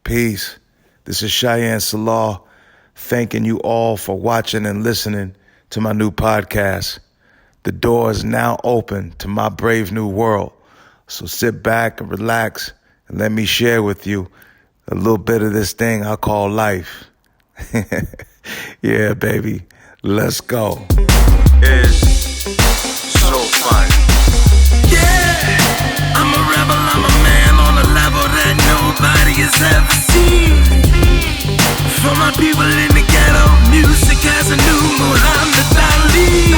Peace. This is Shyan Selah, thanking you all for watching and listening to my new podcast. The door is now open to my brave new world. So sit back and relax and let me share with you a little bit of this thing I call life. Yeah, baby. Let's go. It's so fun. Yeah, I'm a rebel, I'm a man on a level that nobody has ever seen. For my people in the ghetto, music has a new Muhammad Ali.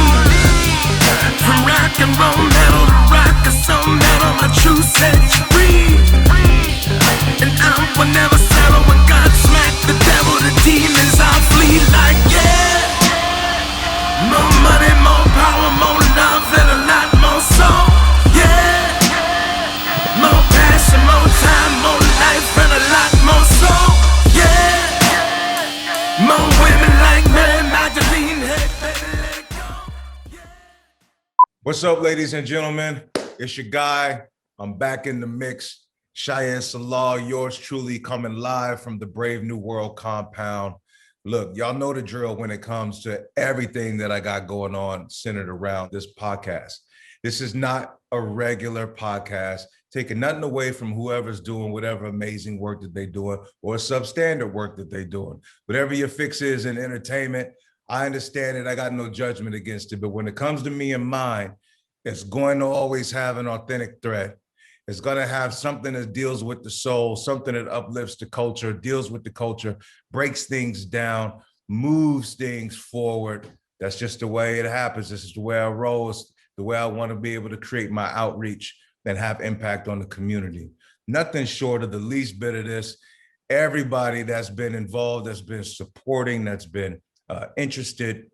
From rock and roll metal to rock and soul metal, my truth sets you free. And I will never settle when God smacked the devil, the demons I'll flee like yeah. More money, more power, more love, and a lot more soul. Yeah, more passion, more time, more life, and a lot more soul. Yeah, more women like Mary Magdalene. Hey, baby, let go. What's up, ladies and gentlemen? It's your guy. I'm back in the mix. Shyan Selah, yours truly, coming live from the Brave New World compound. Look, y'all know the drill when it comes to everything that I got going on centered around this podcast. This is not a regular podcast, taking nothing away from whoever's doing whatever amazing work that they're doing or substandard work that they're doing. Whatever your fix is in entertainment, I understand it. I got no judgment against it. But when it comes to me and mine, it's going to always have an authentic thread. It's going to have something that deals with the soul, something that uplifts the culture, deals with the culture, breaks things down, moves things forward. That's just the way it happens. This is the way I roll. It's the way I want to be able to create my outreach and have impact on the community. Nothing short of the least bit of this. Everybody that's been involved, that's been supporting, that's been interested,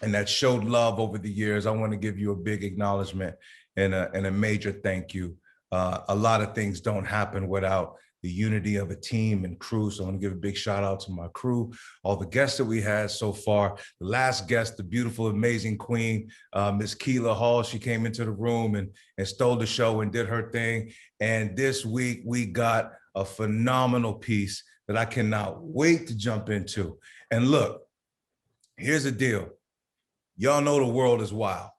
and that showed love over the years, I want to give you a big acknowledgement and a major thank you. A lot of things don't happen without the unity of a team and crew. So I want to give a big shout out to my crew, all the guests that we had so far. The last guest, the beautiful, amazing queen, Miss Keela Hall, she came into the room and stole the show and did her thing. And this week we got a phenomenal piece that I cannot wait to jump into. And look, here's the deal. Y'all know the world is wild.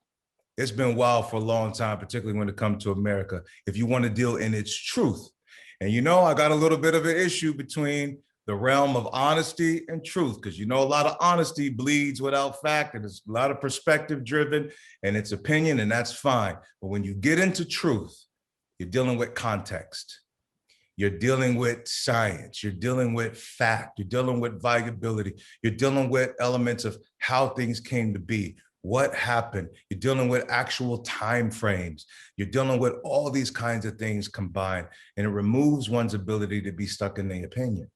It's been wild for a long time, particularly when it comes to America, if you want to deal in its truth. And you know, I got a little bit of an issue between the realm of honesty and truth, because you know, a lot of honesty bleeds without fact, and it's a lot of perspective driven, and it's opinion, and that's fine. But when you get into truth, you're dealing with context. You're dealing with science, you're dealing with fact, you're dealing with viability, you're dealing with elements of how things came to be, what happened, you're dealing with actual time frames, you're dealing with all these kinds of things combined, and it removes one's ability to be stuck in their opinion.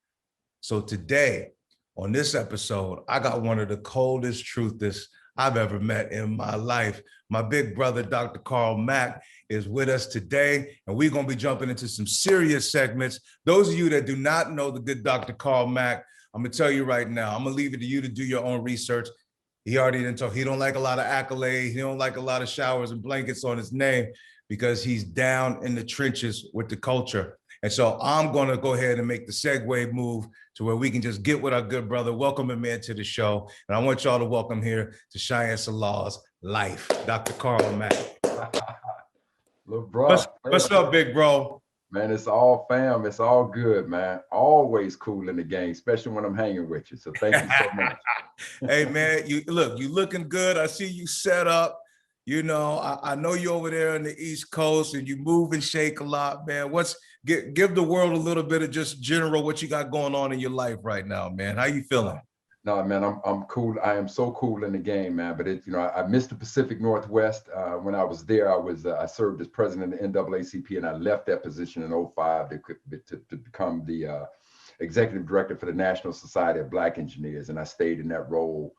So today, on this episode, I got one of the coldest truthists I've ever met in my life. My big brother, Dr. Mack, is with us today, and we're going to be jumping into some serious segments. Those of you that do not know the good Dr. Mack, I'm going to tell you right now, I'm going to leave it to you to do your own research. He already didn't talk. He don't like a lot of accolades. He don't like a lot of showers and blankets on his name because he's down in the trenches with the culture. And so I'm going to go ahead and make the segue move to where we can just get with our good brother, welcome him in to the show. And I want y'all to welcome here to Shyan Selah's Life, Dr. Carl Mack. Look, bro. What's up, big bro? Man, it's all fam. It's all good, man. Always cool in the game, especially when I'm hanging with you. So thank you so much. Hey, man, you looking good. I see you set up. You know, I know you're over there on the East Coast and you move and shake a lot, man. Give the world a little bit of just general what you got going on in your life right now, man. How you feeling? No, man, I'm cool. I am so cool in the game, man. But I missed the Pacific Northwest. When I was there, I served as president of the NAACP, and I left that position in 2005 to become the executive director for the National Society of Black Engineers, and I stayed in that role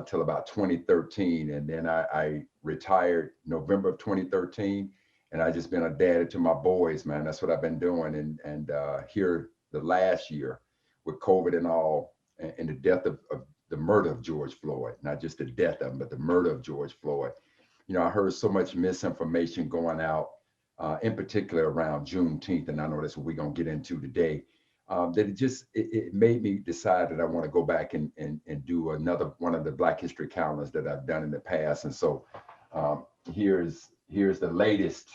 till about 2013, and then I retired November of 2013, and I just been a daddy to my boys, man. That's what I've been doing, and here the last year with COVID and all, and the death of the murder of George Floyd, not just the death of him, but the murder of George Floyd. You know, I heard so much misinformation going out, in particular around Juneteenth, and I know that's what we're gonna get into today. that it made me decide that I want to go back and do another one of the Black History calendars that I've done in the past. And so here's the latest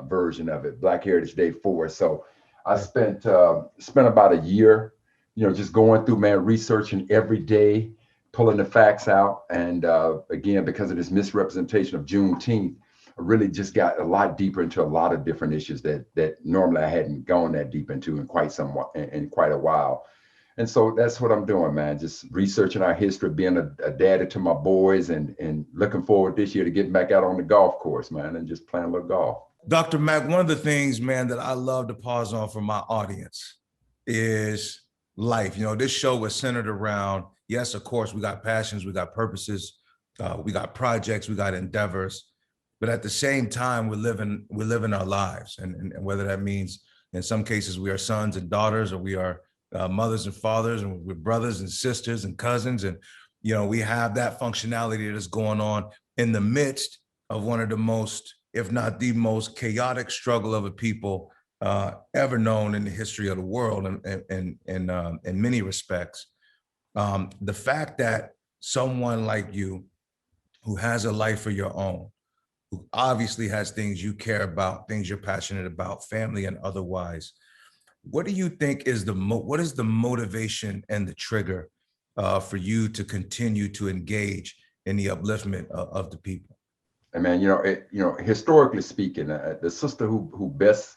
version of it, Black Heritage Day 4. So I spent about a year, just going through, man, researching every day, pulling the facts out. And again, because of this misrepresentation of Juneteenth, I really just got a lot deeper into a lot of different issues that normally I hadn't gone that deep into in quite a while. And so that's what I'm doing, man. Just researching our history, being a daddy to my boys, and looking forward this year to getting back out on the golf course, man, and just playing a little golf. Dr. Mack, one of the things, man, that I love to pause on for my audience is life. This show was centered around, yes, of course, we got passions, we got purposes, we got projects, we got endeavors. But at the same time, we're living our lives, and whether that means in some cases we are sons and daughters, or we are mothers and fathers, and we're brothers and sisters and cousins, and we have that functionality that is going on in the midst of one of the most, if not the most, chaotic struggle of a people ever known in the history of the world, and in many respects. The fact that someone like you, who has a life of your own, who obviously has things you care about, things you're passionate about, family and otherwise, what do you think is what is the motivation and the trigger for you to continue to engage in the upliftment of the people? And man, historically speaking, the sister who best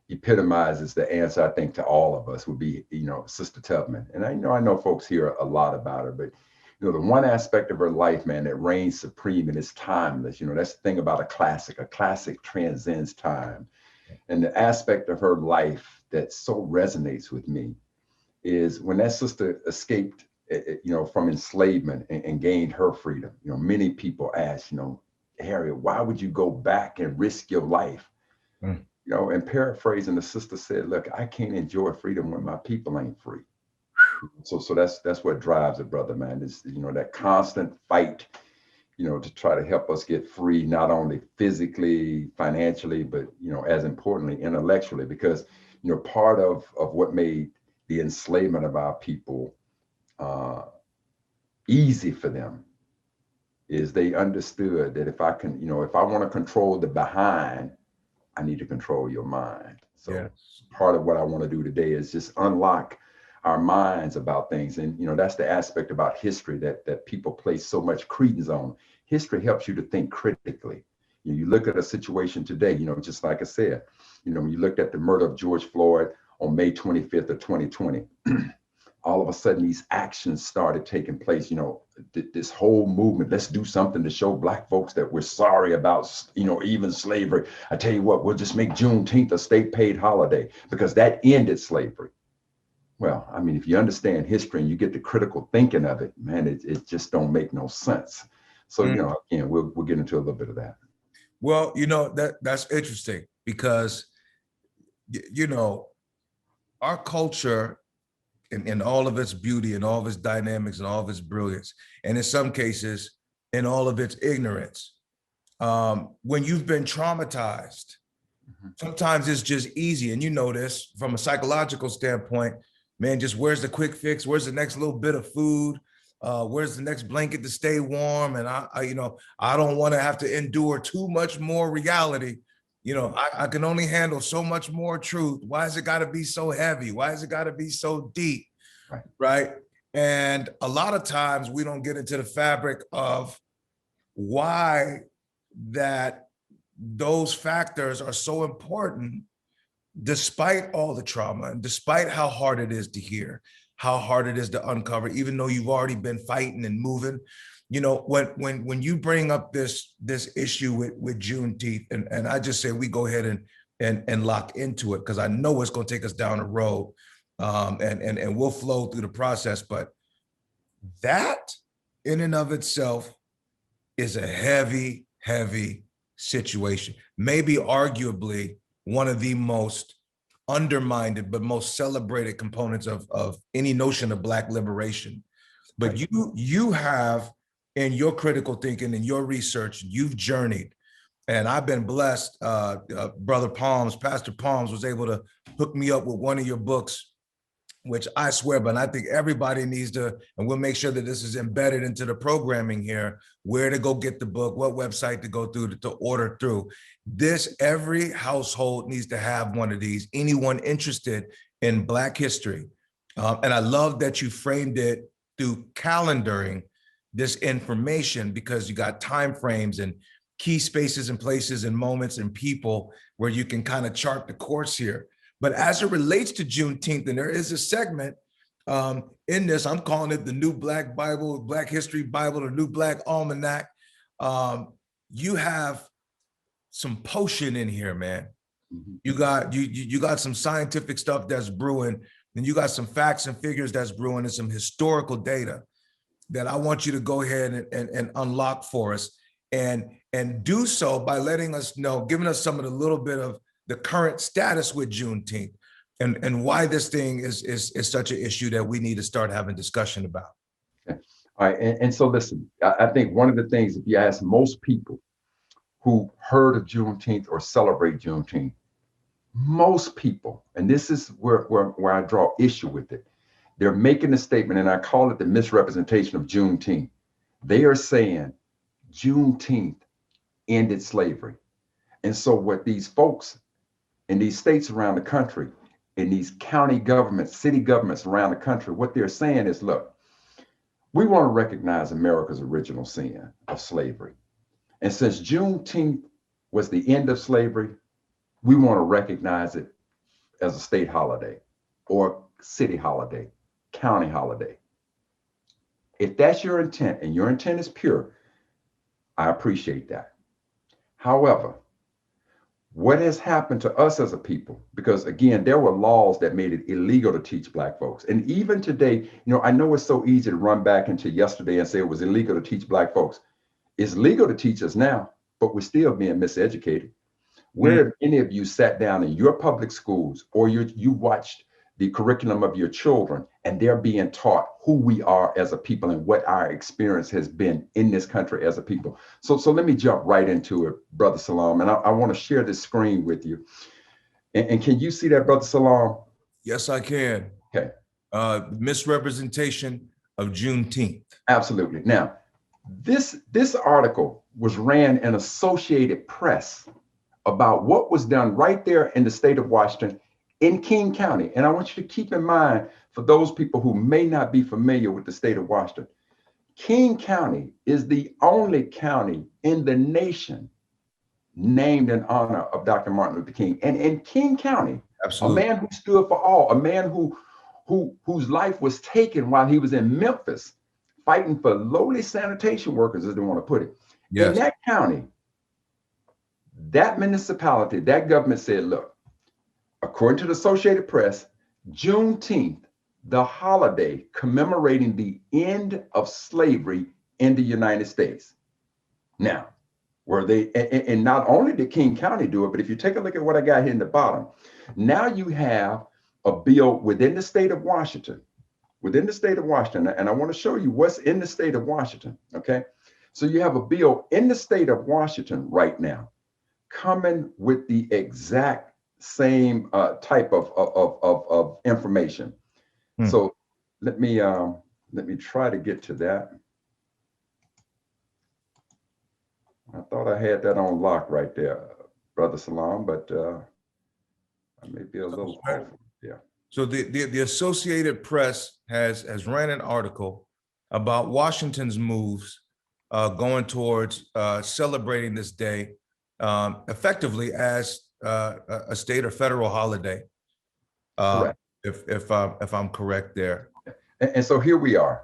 epitomizes the answer, I think, to all of us would be, Sister Tubman. And I know folks hear a lot about her, but the one aspect of her life, man, that reigns supreme and is timeless. That's the thing about a classic. A classic transcends time. And the aspect of her life that so resonates with me is when that sister escaped, from enslavement and gained her freedom. Many people ask, Harriet, why would you go back and risk your life? And paraphrasing, the sister said, look, I can't enjoy freedom when my people ain't free. So that's what drives a brother, man, is, that constant fight, to try to help us get free, not only physically, financially, but, as importantly, intellectually, because, part of what made the enslavement of our people easy for them is they understood that if I want to control the behind, I need to control your mind. So part of what I want to do today is just unlock our minds about things. And, that's the aspect about history that people place so much credence on. History helps you to think critically. You look at a situation today, just like I said, when you looked at the murder of George Floyd on May 25th of 2020, all of a sudden these actions started taking place, this whole movement, let's do something to show Black folks that we're sorry about, even slavery. I tell you what, we'll just make Juneteenth a state paid holiday because that ended slavery. Well, I mean, if you understand history and you get the critical thinking of it, man, it just don't make no sense. So, again, we'll get into a little bit of that. Well, that's interesting because, our culture in all of its beauty and all of its dynamics and all of its brilliance, and in some cases, in all of its ignorance, when you've been traumatized, sometimes it's just easy. And this from a psychological standpoint, man, just where's the quick fix? Where's the next little bit of food? Where's the next blanket to stay warm? And I don't want to have to endure too much more reality. I can only handle so much more truth. Why has it got to be so heavy? Why has it got to be so deep? Right. And a lot of times we don't get into the fabric of why those factors are so important, despite all the trauma and despite how hard it is to hear, how hard it is to uncover, even though you've already been fighting and moving. When you bring up this issue with Juneteenth, and I just say we go ahead and lock into it, because I know it's going to take us down a road, and we'll flow through the process. But that in and of itself is a heavy, heavy situation. Maybe arguably one of the most undermined but most celebrated components of any notion of Black liberation. But you have, in your critical thinking and your research, you've journeyed. And I've been blessed. Pastor Palms was able to hook me up with one of your books which I swear, but I think everybody needs to, and we'll make sure that this is embedded into the programming here, where to go get the book, what website to go through to order through. This, every household needs to have one of these, anyone interested in Black history. And I love that you framed it through calendaring this information, because you got time frames and key spaces and places and moments and people where you can kind of chart the course here. But as it relates to Juneteenth, and there is a segment in this, I'm calling it the New Black Bible, Black History Bible, or New Black Almanac. You have some potion in here, man. You got some scientific stuff that's brewing, and you got some facts and figures that's brewing, and some historical data that I want you to go ahead and unlock for us, and do so by letting us know, giving us some of the little bit of the current status with Juneteenth, and why this thing is such an issue that we need to start having discussion about. Okay. All right, and so listen, I think one of the things, if you ask most people who heard of Juneteenth or celebrate Juneteenth, most people, and this is where I draw issue with it, they're making a statement, and I call it the misrepresentation of Juneteenth. They are saying Juneteenth ended slavery. And so what these folks in these states around the country, in these county governments, city governments around the country, what they're saying is, look, we want to recognize America's original sin of slavery. And since Juneteenth was the end of slavery, we want to recognize it as a state holiday or city holiday, county holiday. If that's your intent, and your intent is pure, I appreciate that. However, what has happened to us as a people, because again, there were laws that made it illegal to teach Black folks. And even today, I know it's so easy to run back into yesterday and say it was illegal to teach Black folks. It's legal to teach us now, but we're still being miseducated. Where have any of you sat down in your public schools, or you watched the curriculum of your children, and they're being taught who we are as a people and what our experience has been in this country as a people? So let me jump right into it, Brother Salam, and I want to share this screen with you. And can you see that, Brother Salam? Yes, I can. Okay. Misrepresentation of Juneteenth. Absolutely. Now, this article was ran in Associated Press about what was done right there in the state of Washington, in King County. And I want you to keep in mind, for those people who may not be familiar with the state of Washington, King County is the only county in the nation named in honor of Dr. Martin Luther King. And in King County, Absolutely. a man who stood for all, a man whose life was taken while he was in Memphis, fighting for lowly sanitation workers, as they want to put it. Yes. In that county, that municipality, that government said, look, according to the Associated Press, Juneteenth, the holiday commemorating the end of slavery in the United States. Now, were they, and not only did King County do it, but if you take a look at what I got here in the bottom, now you have a bill within the state of Washington, and I want to show you what's in the state of Washington, okay? So you have a bill in the state of Washington right now, coming with the exact same type of information. So let me try to get to that. I thought I had that on lock right there, Brother Salam, but I may be a little off. Yeah. So the Associated Press has ran an article about Washington's moves going towards celebrating this day effectively as a state or federal holiday. Correct. If I'm correct there. And so here we are.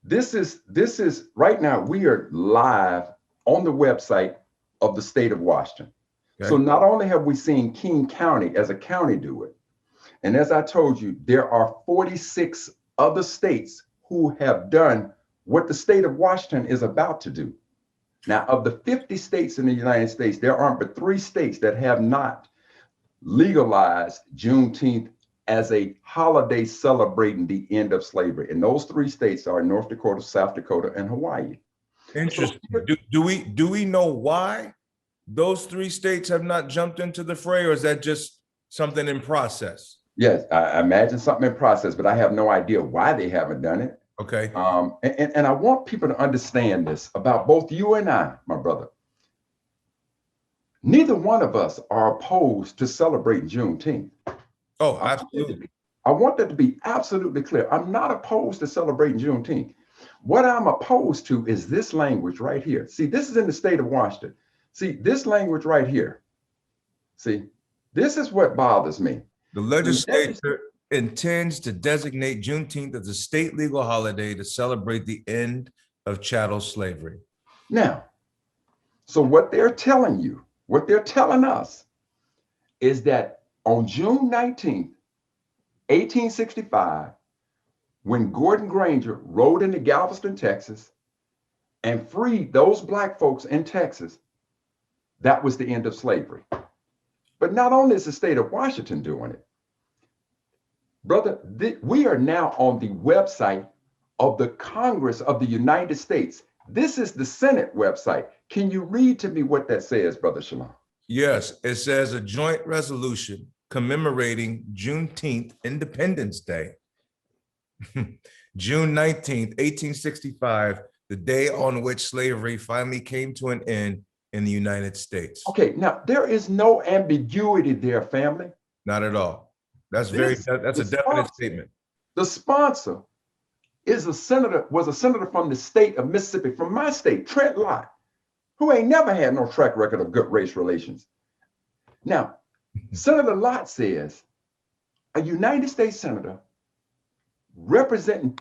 This is right now, we are live on the website of the state of Washington. Okay. So not only have we seen King County as a county do it, and as I told you, there are 46 other states who have done what the state of Washington is about to do. Now, of the 50 states in the United States, there aren't but 3 states that have not legalized Juneteenth as a holiday celebrating the end of slavery. And those 3 states are North Dakota, South Dakota, and Hawaii. Interesting. Do we know why those 3 states have not jumped into the fray, or is that just something in process? Yes, I imagine something in process, but I have no idea why they haven't done it. Okay. And I want people to understand this about both you and I, my brother. Neither one of us are opposed to celebrating Juneteenth. Oh, I want that to absolutely. be, I want that to be absolutely clear. I'm not opposed to celebrating Juneteenth. What I'm opposed to is this language right here. See, this is in the state of Washington. See, this language right here. See, this is what bothers me. The legislature intends to designate Juneteenth as a state legal holiday to celebrate the end of chattel slavery. Now, so what they're telling you, what they're telling us is that on June 19th, 1865, when Gordon Granger rode into Galveston, Texas, and freed those Black folks in Texas, that was the end of slavery. But not only is the state of Washington doing it, brother, we are now on the website of the Congress of the United States. This is the Senate website. Can you read to me what that says, Brother Shalom? Yes, it says a joint resolution commemorating Juneteenth Independence Day, June 19th, 1865, the day on which slavery finally came to an end in the United States. Okay, now there is no ambiguity there, family. Not at all. That's a definite statement. The sponsor was a senator from the state of Mississippi, from my state, Trent Lott, who ain't never had no track record of good race relations. Now, Senator Lott says a United States senator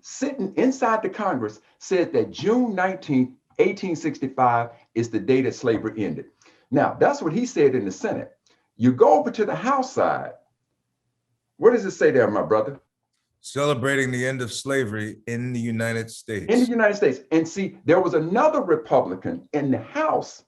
sitting inside the Congress said that June 19th, 1865 is the day that slavery ended. Now, that's what he said in the Senate. You go over to the House side. What does it say there, my brother? Celebrating the end of slavery in the United States. In the United States. And see, there was another Republican in the House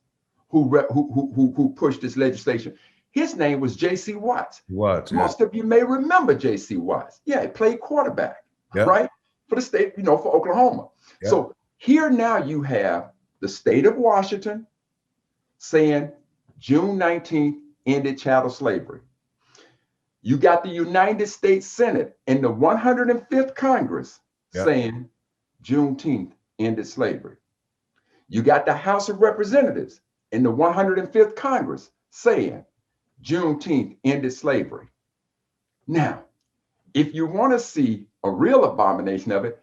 who pushed this legislation. His name was J.C. Watts. Watts, Most of you may remember J.C. Watts. Yeah, he played quarterback, right? For the state, for Oklahoma. Yep. So here now you have the state of Washington saying June 19th ended chattel slavery. You got the United States Senate in the 105th Congress saying Juneteenth ended slavery. You got the House of Representatives in the 105th Congress saying Juneteenth ended slavery. Now, if you want to see a real abomination of it,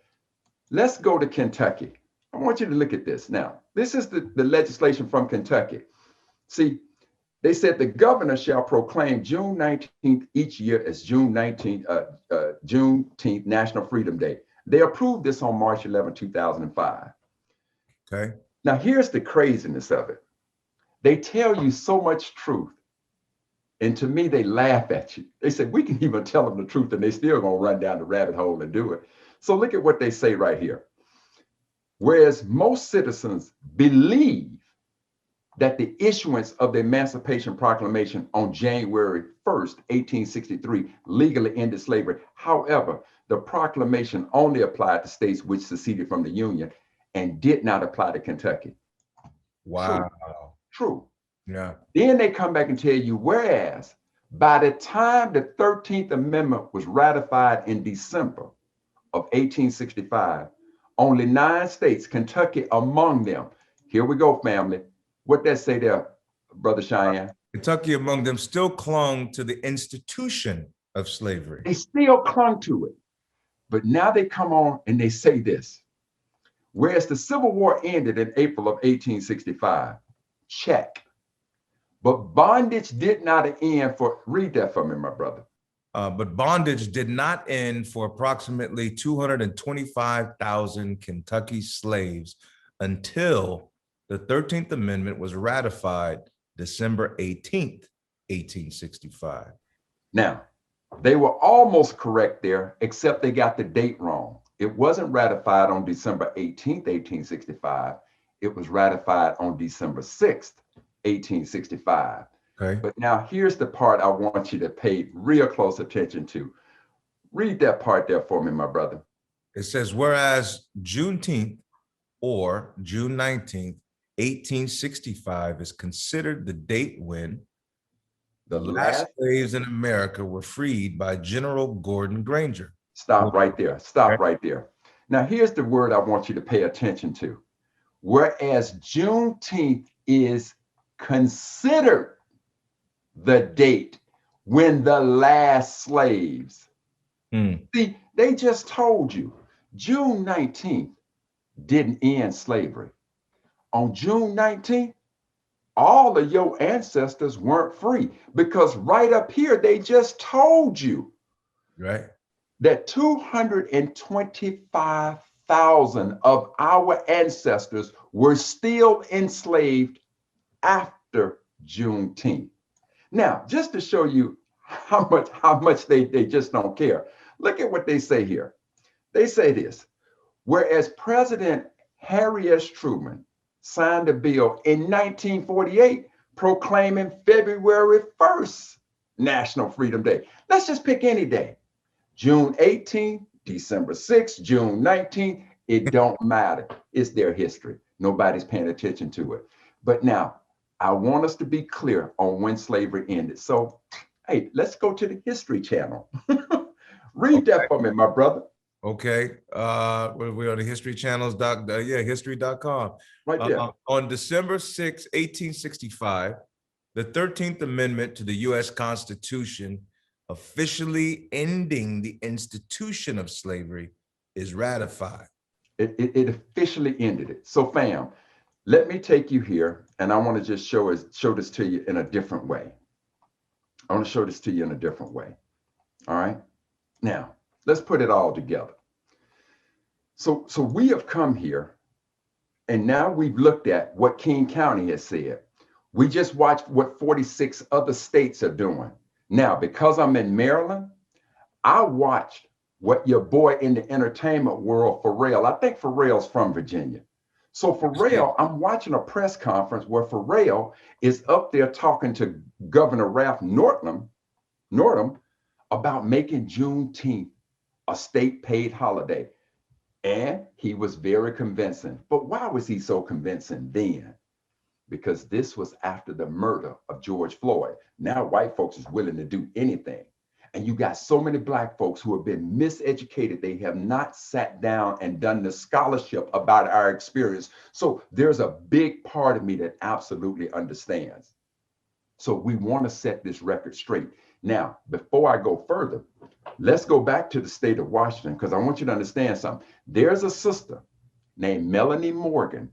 let's go to Kentucky. I want you to look at this. Now, this is the legislation from Kentucky. See, they said the governor shall proclaim June 19th each year as Juneteenth National Freedom Day. They approved this on March 11, 2005. Okay. Now, here's the craziness of it. They tell you so much truth. And to me, they laugh at you. They said, we can even tell them the truth and they still gonna run down the rabbit hole and do it. So look at what they say right here. Whereas most citizens believe that the issuance of the Emancipation Proclamation on January 1st, 1863 legally ended slavery. However, the proclamation only applied to states which seceded from the Union and did not apply to Kentucky. Wow. True. Yeah. Then they come back and tell you, whereas by the time the 13th Amendment was ratified in December of 1865, only 9 states, Kentucky among them. Here we go, family. What that say there, Brother Shyan? Kentucky among them still clung to the institution of slavery. They still clung to it. But now they come on and they say this. Whereas the Civil War ended in April of 1865, check. But bondage did not end for, read that for me, my brother. But bondage did not end for approximately 225,000 Kentucky slaves until the 13th Amendment was ratified December 18th, 1865. Now, they were almost correct there, except they got the date wrong. It wasn't ratified on December 18th, 1865. It was ratified on December 6th, 1865. Okay. But now here's the part I want you to pay real close attention to. Read that part there for me, my brother. It says, whereas Juneteenth or June 19th, 1865 is considered the date when The The last last. slaves in America were freed by General Gordon Granger. Stop right there. Stop Okay. right there. Now, here's the word I want you to pay attention to. Whereas Juneteenth is considered the date when the last slaves. See, they just told you June 19th didn't end slavery. On June 19th, all of your ancestors weren't free because right up here, they just told you Right. that 225,000 of our ancestors were still enslaved after Juneteenth. Now, just to show you how much they just don't care, look at what they say here. They say this: whereas President Harry S. Truman signed a bill in 1948 proclaiming February 1st National Freedom Day. Let's just pick any day. June 18th, December 6th, June 19th, it don't matter. It's their history. Nobody's paying attention to it. But now, I want us to be clear on when slavery ended. So, hey, let's go to the History Channel. Read that for me, my brother. Okay. We're on the history channels. History.com. Right there. On December 6, 1865, the 13th Amendment to the U.S. Constitution, officially ending the institution of slavery, is ratified. It officially ended it. So, fam, let me take you here, and I want to just show this to you in a different way. I want to show this to you in a different way. All right. Now, let's put it all together. So we have come here, and now we've looked at what King County has said. We just watched what 46 other states are doing. Now, because I'm in Maryland, I watched what your boy in the entertainment world, Pharrell, I think Pharrell's from Virginia. So Pharrell, I'm watching a press conference where Pharrell is up there talking to Governor Ralph Northam about making Juneteenth a state paid holiday. And he was very convincing. But why was he so convincing then? Because this was after the murder of George Floyd. Now white folks is willing to do anything. And you got so many black folks who have been miseducated. They have not sat down and done the scholarship about our experience. So there's a big part of me that absolutely understands. So we want to set this record straight. Now, before I go further, let's go back to the state of Washington, because I want you to understand something. There's a sister named Melanie Morgan,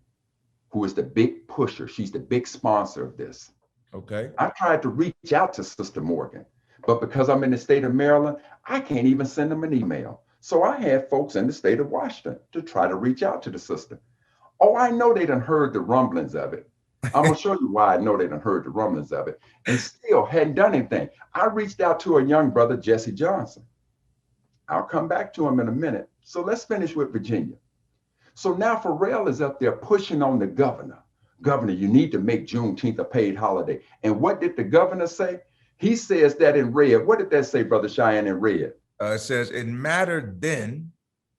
who is the big pusher. She's the big sponsor of this. Okay. I tried to reach out to Sister Morgan, but because I'm in the state of Maryland, I can't even send them an email. So I had folks in the state of Washington to try to reach out to the sister. Oh, I know they done heard the rumblings of it. I'm gonna show you why I know they done heard the rumblings of it and still hadn't done anything. I reached out to a young brother, Jesse Johnson. I'll come back to him in a minute. So let's finish with Virginia. So now Pharrell is up there pushing on the governor. Governor, you need to make Juneteenth a paid holiday. And what did the governor say? He says that in red. What did that say, Brother Shyan, in red? It says it mattered then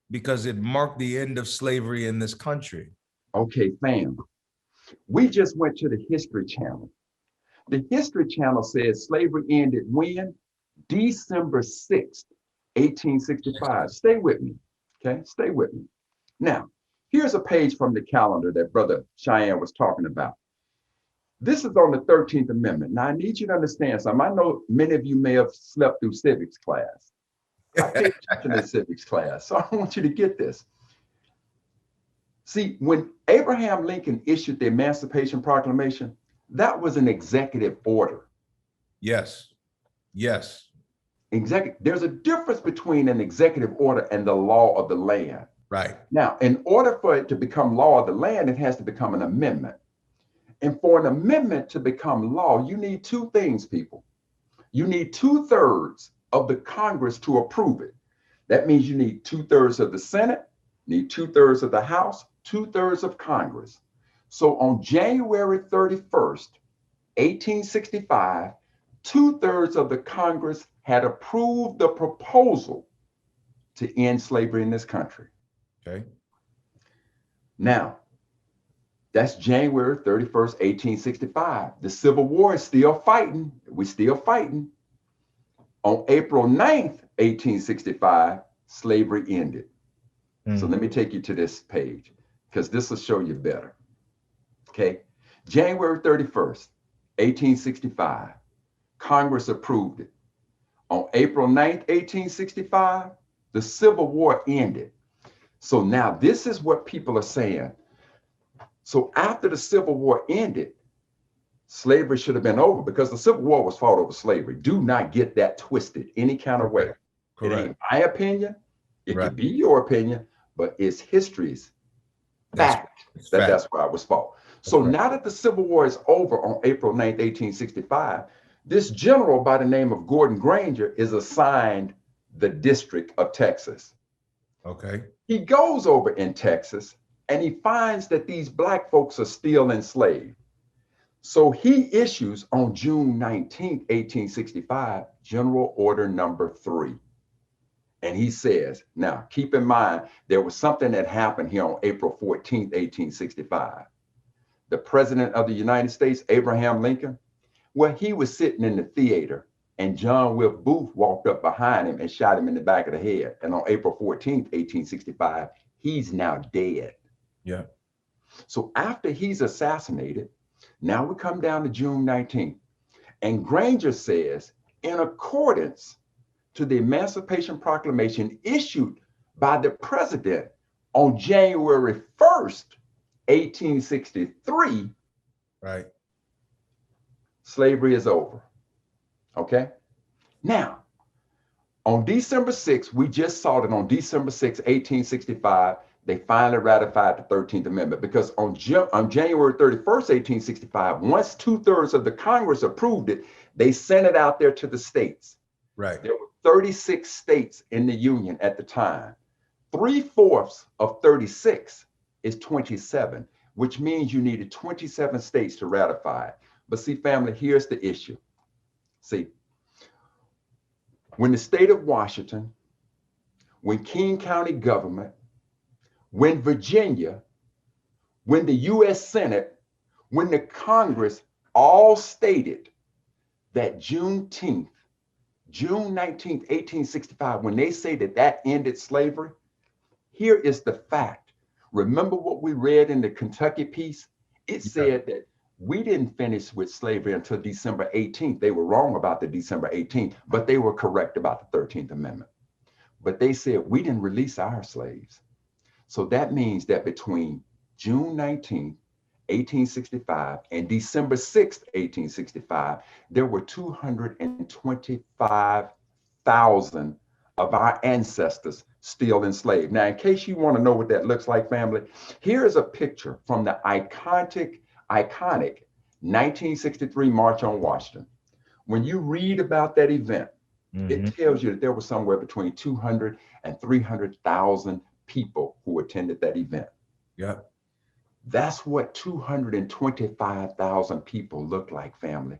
because it marked the end of slavery in this country. Okay, fam. We just went to the History Channel. The History Channel says slavery ended when? December 6th, 1865. Stay with me, okay? Stay with me. Now, here's a page from the calendar that Brother Shyan was talking about. This is on the 13th Amendment. Now, I need you to understand something. I know many of you may have slept through civics class. I paid attention in civics class, so I want you to get this. See, when Abraham Lincoln issued the Emancipation Proclamation, that was an executive order. Yes. Yes. There's a difference between an executive order and the law of the land. Right. Now, in order for it to become law of the land, it has to become an amendment. And for an amendment to become law, you need two things, people. You need 2/3 of the Congress to approve it. That means you need 2/3 of the Senate, need 2/3 of the House, 2/3 of Congress. So on January 31st, 1865, 2/3 of the Congress had approved the proposal to end slavery in this country. Okay. Now, That's January 31st, 1865. The Civil War is still fighting. We're still fighting. On April 9th, 1865, slavery ended. So let me take you to this page because this will show you better. Okay. January 31st, 1865, Congress approved it. On April 9th, 1865, the Civil War ended. So now this is what people are saying. So after the Civil War ended, slavery should have been over because the Civil War was fought over slavery. Do not get that twisted any kind of way. Correct. It ain't my opinion. It could be your opinion, but it's history's fact that's why it was fought. So now that the Civil War is over on April 9th, 1865, this general by the name of Gordon Granger is assigned the District of Texas. Okay. He goes over in Texas and he finds that these Black folks are still enslaved. So he issues on June 19th, 1865, General Order Number 3. And he says, now keep in mind, there was something that happened here on April 14th, 1865. The President of the United States, Abraham Lincoln, well, he was sitting in the theater and John Wilkes Booth walked up behind him and shot him in the back of the head. And on April 14th, 1865, he's now dead. Yeah. So after he's assassinated, now we come down to June 19th. And Granger says, in accordance to the Emancipation Proclamation issued by the president on January 1st, 1863, right, slavery is over. Okay? Now, on December 6th, we just saw that on December 6th, 1865, they finally ratified the 13th Amendment because on January 31st, 1865, once 2/3 of the Congress approved it, they sent it out there to the states. Right. There were 36 states in the Union at the time. 3/4 of 36 is 27, which means you needed 27 states to ratify it. But see, family, here's the issue. See, when the state of Washington, when King County government, when Virginia, when the US Senate, when the Congress all stated that Juneteenth, June 19th, 1865, when they say that that ended slavery, here is the fact. Remember what we read in the Kentucky piece? It said that we didn't finish with slavery until December 18th. They were wrong about the December 18th, but they were correct about the 13th Amendment. But they said we didn't release our slaves. So that means that between June 19th, 1865 and December 6th, 1865, there were 225,000 of our ancestors still enslaved. Now, in case you want to know what that looks like, family, here is a picture from the iconic 1963 March on Washington. When you read about that event, it tells you that there was somewhere between 200 and 300,000 people who attended that event. Yeah. That's what 225,000 people look like, family.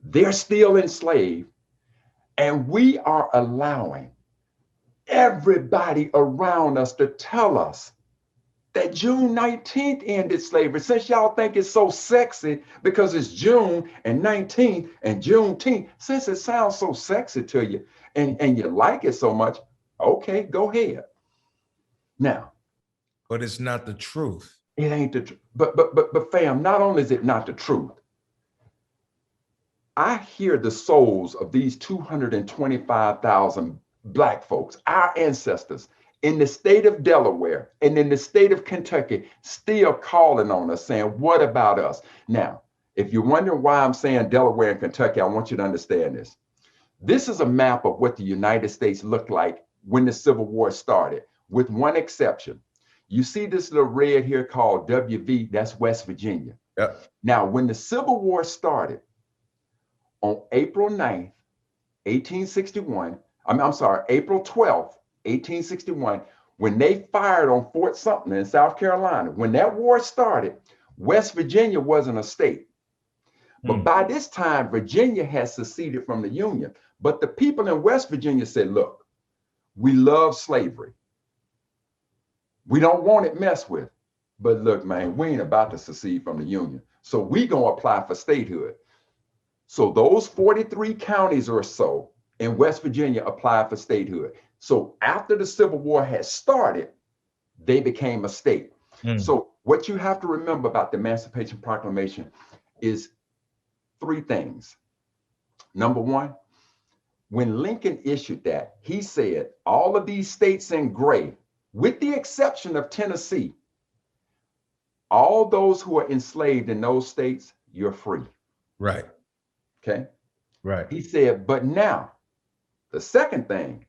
They're still enslaved, and we are allowing everybody around us to tell us that June 19th ended slavery. Since y'all think it's so sexy because it's June and 19th and Juneteenth, since it sounds so sexy to you and you like it so much, okay, go ahead. Now, but it's not the truth. It ain't the truth. But fam, not only is it not the truth, I hear the souls of these 225,000 Black folks, our ancestors, in the state of Delaware and in the state of Kentucky, still calling on us, saying, what about us? Now, if you're wondering why I'm saying Delaware and Kentucky, I want you to understand this. This is a map of what the United States looked like when the Civil War started, with one exception. You see this little red here called WV, that's West Virginia. Yep. Now, when the Civil War started on April 9th, 1861, April 12th, 1861, when they fired on Fort Sumter in South Carolina, when that war started, West Virginia wasn't a state. But by this time, Virginia had seceded from the Union. But the people in West Virginia said, look, we love slavery. We don't want it messed with. But look, man, we ain't about to secede from the Union. So we gonna apply for statehood. So those 43 counties or so in West Virginia applied for statehood. So after the Civil War had started, they became a state. So what you have to remember about the Emancipation Proclamation is three things. Number one, when Lincoln issued that, he said all of these states in gray, with the exception of Tennessee, all those who are enslaved in those states, you're free. Right. Okay. Right. He said, but now, the second thing,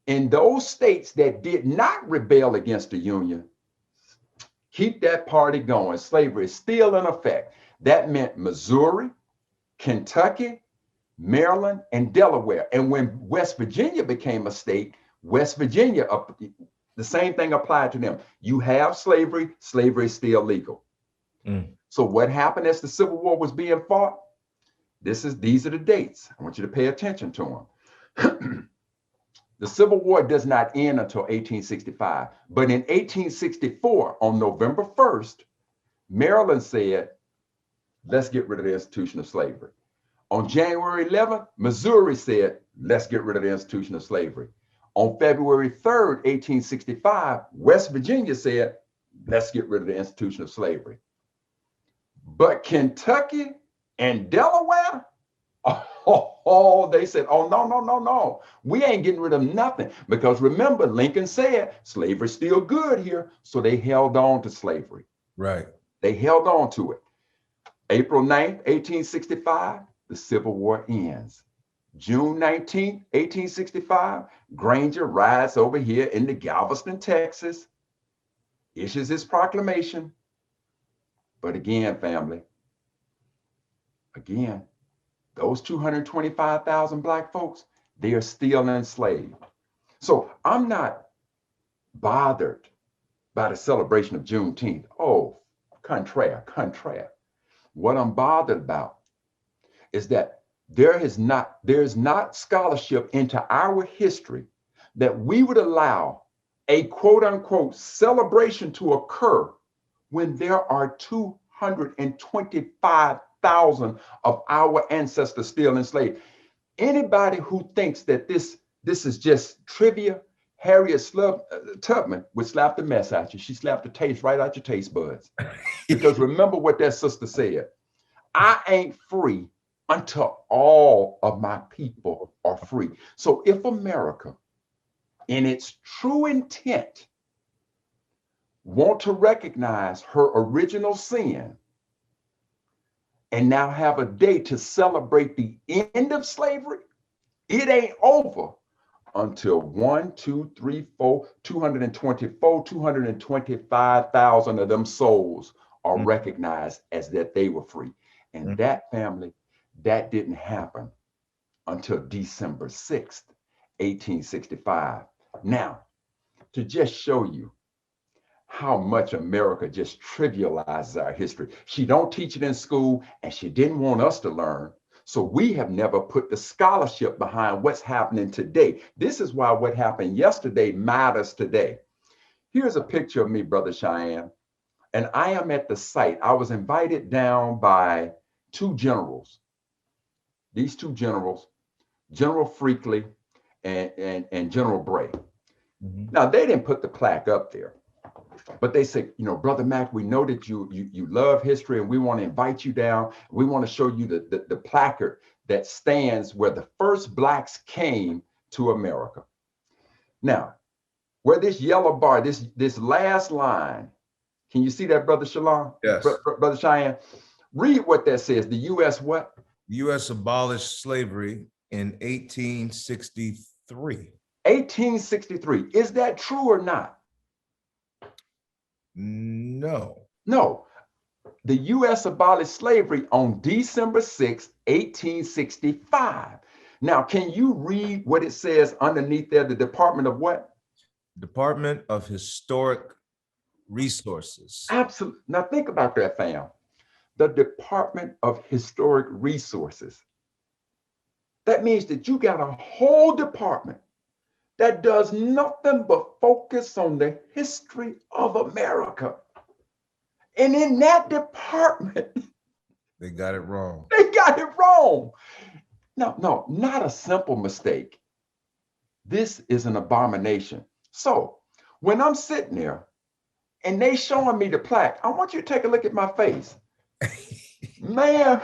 in those states that did not rebel against the Union, keep that party going. Slavery is still in effect. That meant Missouri, Kentucky, Maryland, and Delaware. And when West Virginia became a state, West Virginia, the same thing applied to them. You have slavery, slavery is still legal. So what happened as the Civil War was being fought? These are the dates. I want you to pay attention to them. The Civil War does not end until 1865. But in 1864, on November 1st, Maryland said, let's get rid of the institution of slavery. On January 11th, Missouri said, let's get rid of the institution of slavery. On February 3rd, 1865, West Virginia said, let's get rid of the institution of slavery. But Kentucky and Delaware, they said, oh, no. We ain't getting rid of nothing. Because remember, Lincoln said, slavery's still good here. So they held on to slavery. Right. They held on to it. April 9th, 1865, the Civil War ends. June 19th, 1865, Granger rides over here into Galveston, Texas, issues his proclamation. But again, family, those 225,000 Black folks, they are still enslaved. So I'm not bothered by the celebration of Juneteenth. Oh, contraire. What I'm bothered about is that there is not scholarship into our history that we would allow a quote unquote celebration to occur when there are 225,000 of our ancestors still enslaved. Anybody who thinks that this is just trivia, Harriet Tubman would slap the mess out you. She slapped the taste right out your taste buds. Because remember what that sister said, I ain't free until all of my people are free. So if America, in its true intent, want to recognize her original sin and now have a day to celebrate the end of slavery, it ain't over until 225,000 of them souls are recognized as that they were free. And that, family, that didn't happen until December 6th, 1865. Now, to just show you how much America just trivializes our history. She don't teach it in school, and she didn't want us to learn. So we have never put the scholarship behind what's happening today. This is why what happened yesterday matters today. Here's a picture of me, Brother Shyan, and I am at the site. I was invited down by two generals. These two generals, General Freakley and General Bray. Now, they didn't put the plaque up there, but they said, Brother Mack, we know that you love history, and we want to invite you down. We want to show you the placard that stands where the first Blacks came to America. Now, where this yellow bar, this last line, can you see that, Brother Shalom? Yes. Brother Cheyenne, read what that says. The U.S. what? The U.S. abolished slavery in 1863. 1863. Is that true or not? No. No. The U.S. abolished slavery on December 6, 1865. Now, can you read what it says underneath there? The Department of what? Department of Historic Resources. Absolutely. Now, think about that, fam. The Department of Historic Resources. That means that you got a whole department that does nothing but focus on the history of America. And in that department, They got it wrong. they got it wrong. No, not a simple mistake. This is an abomination. So when I'm sitting there and they showing me the plaque, I want you to take a look at my face. Man,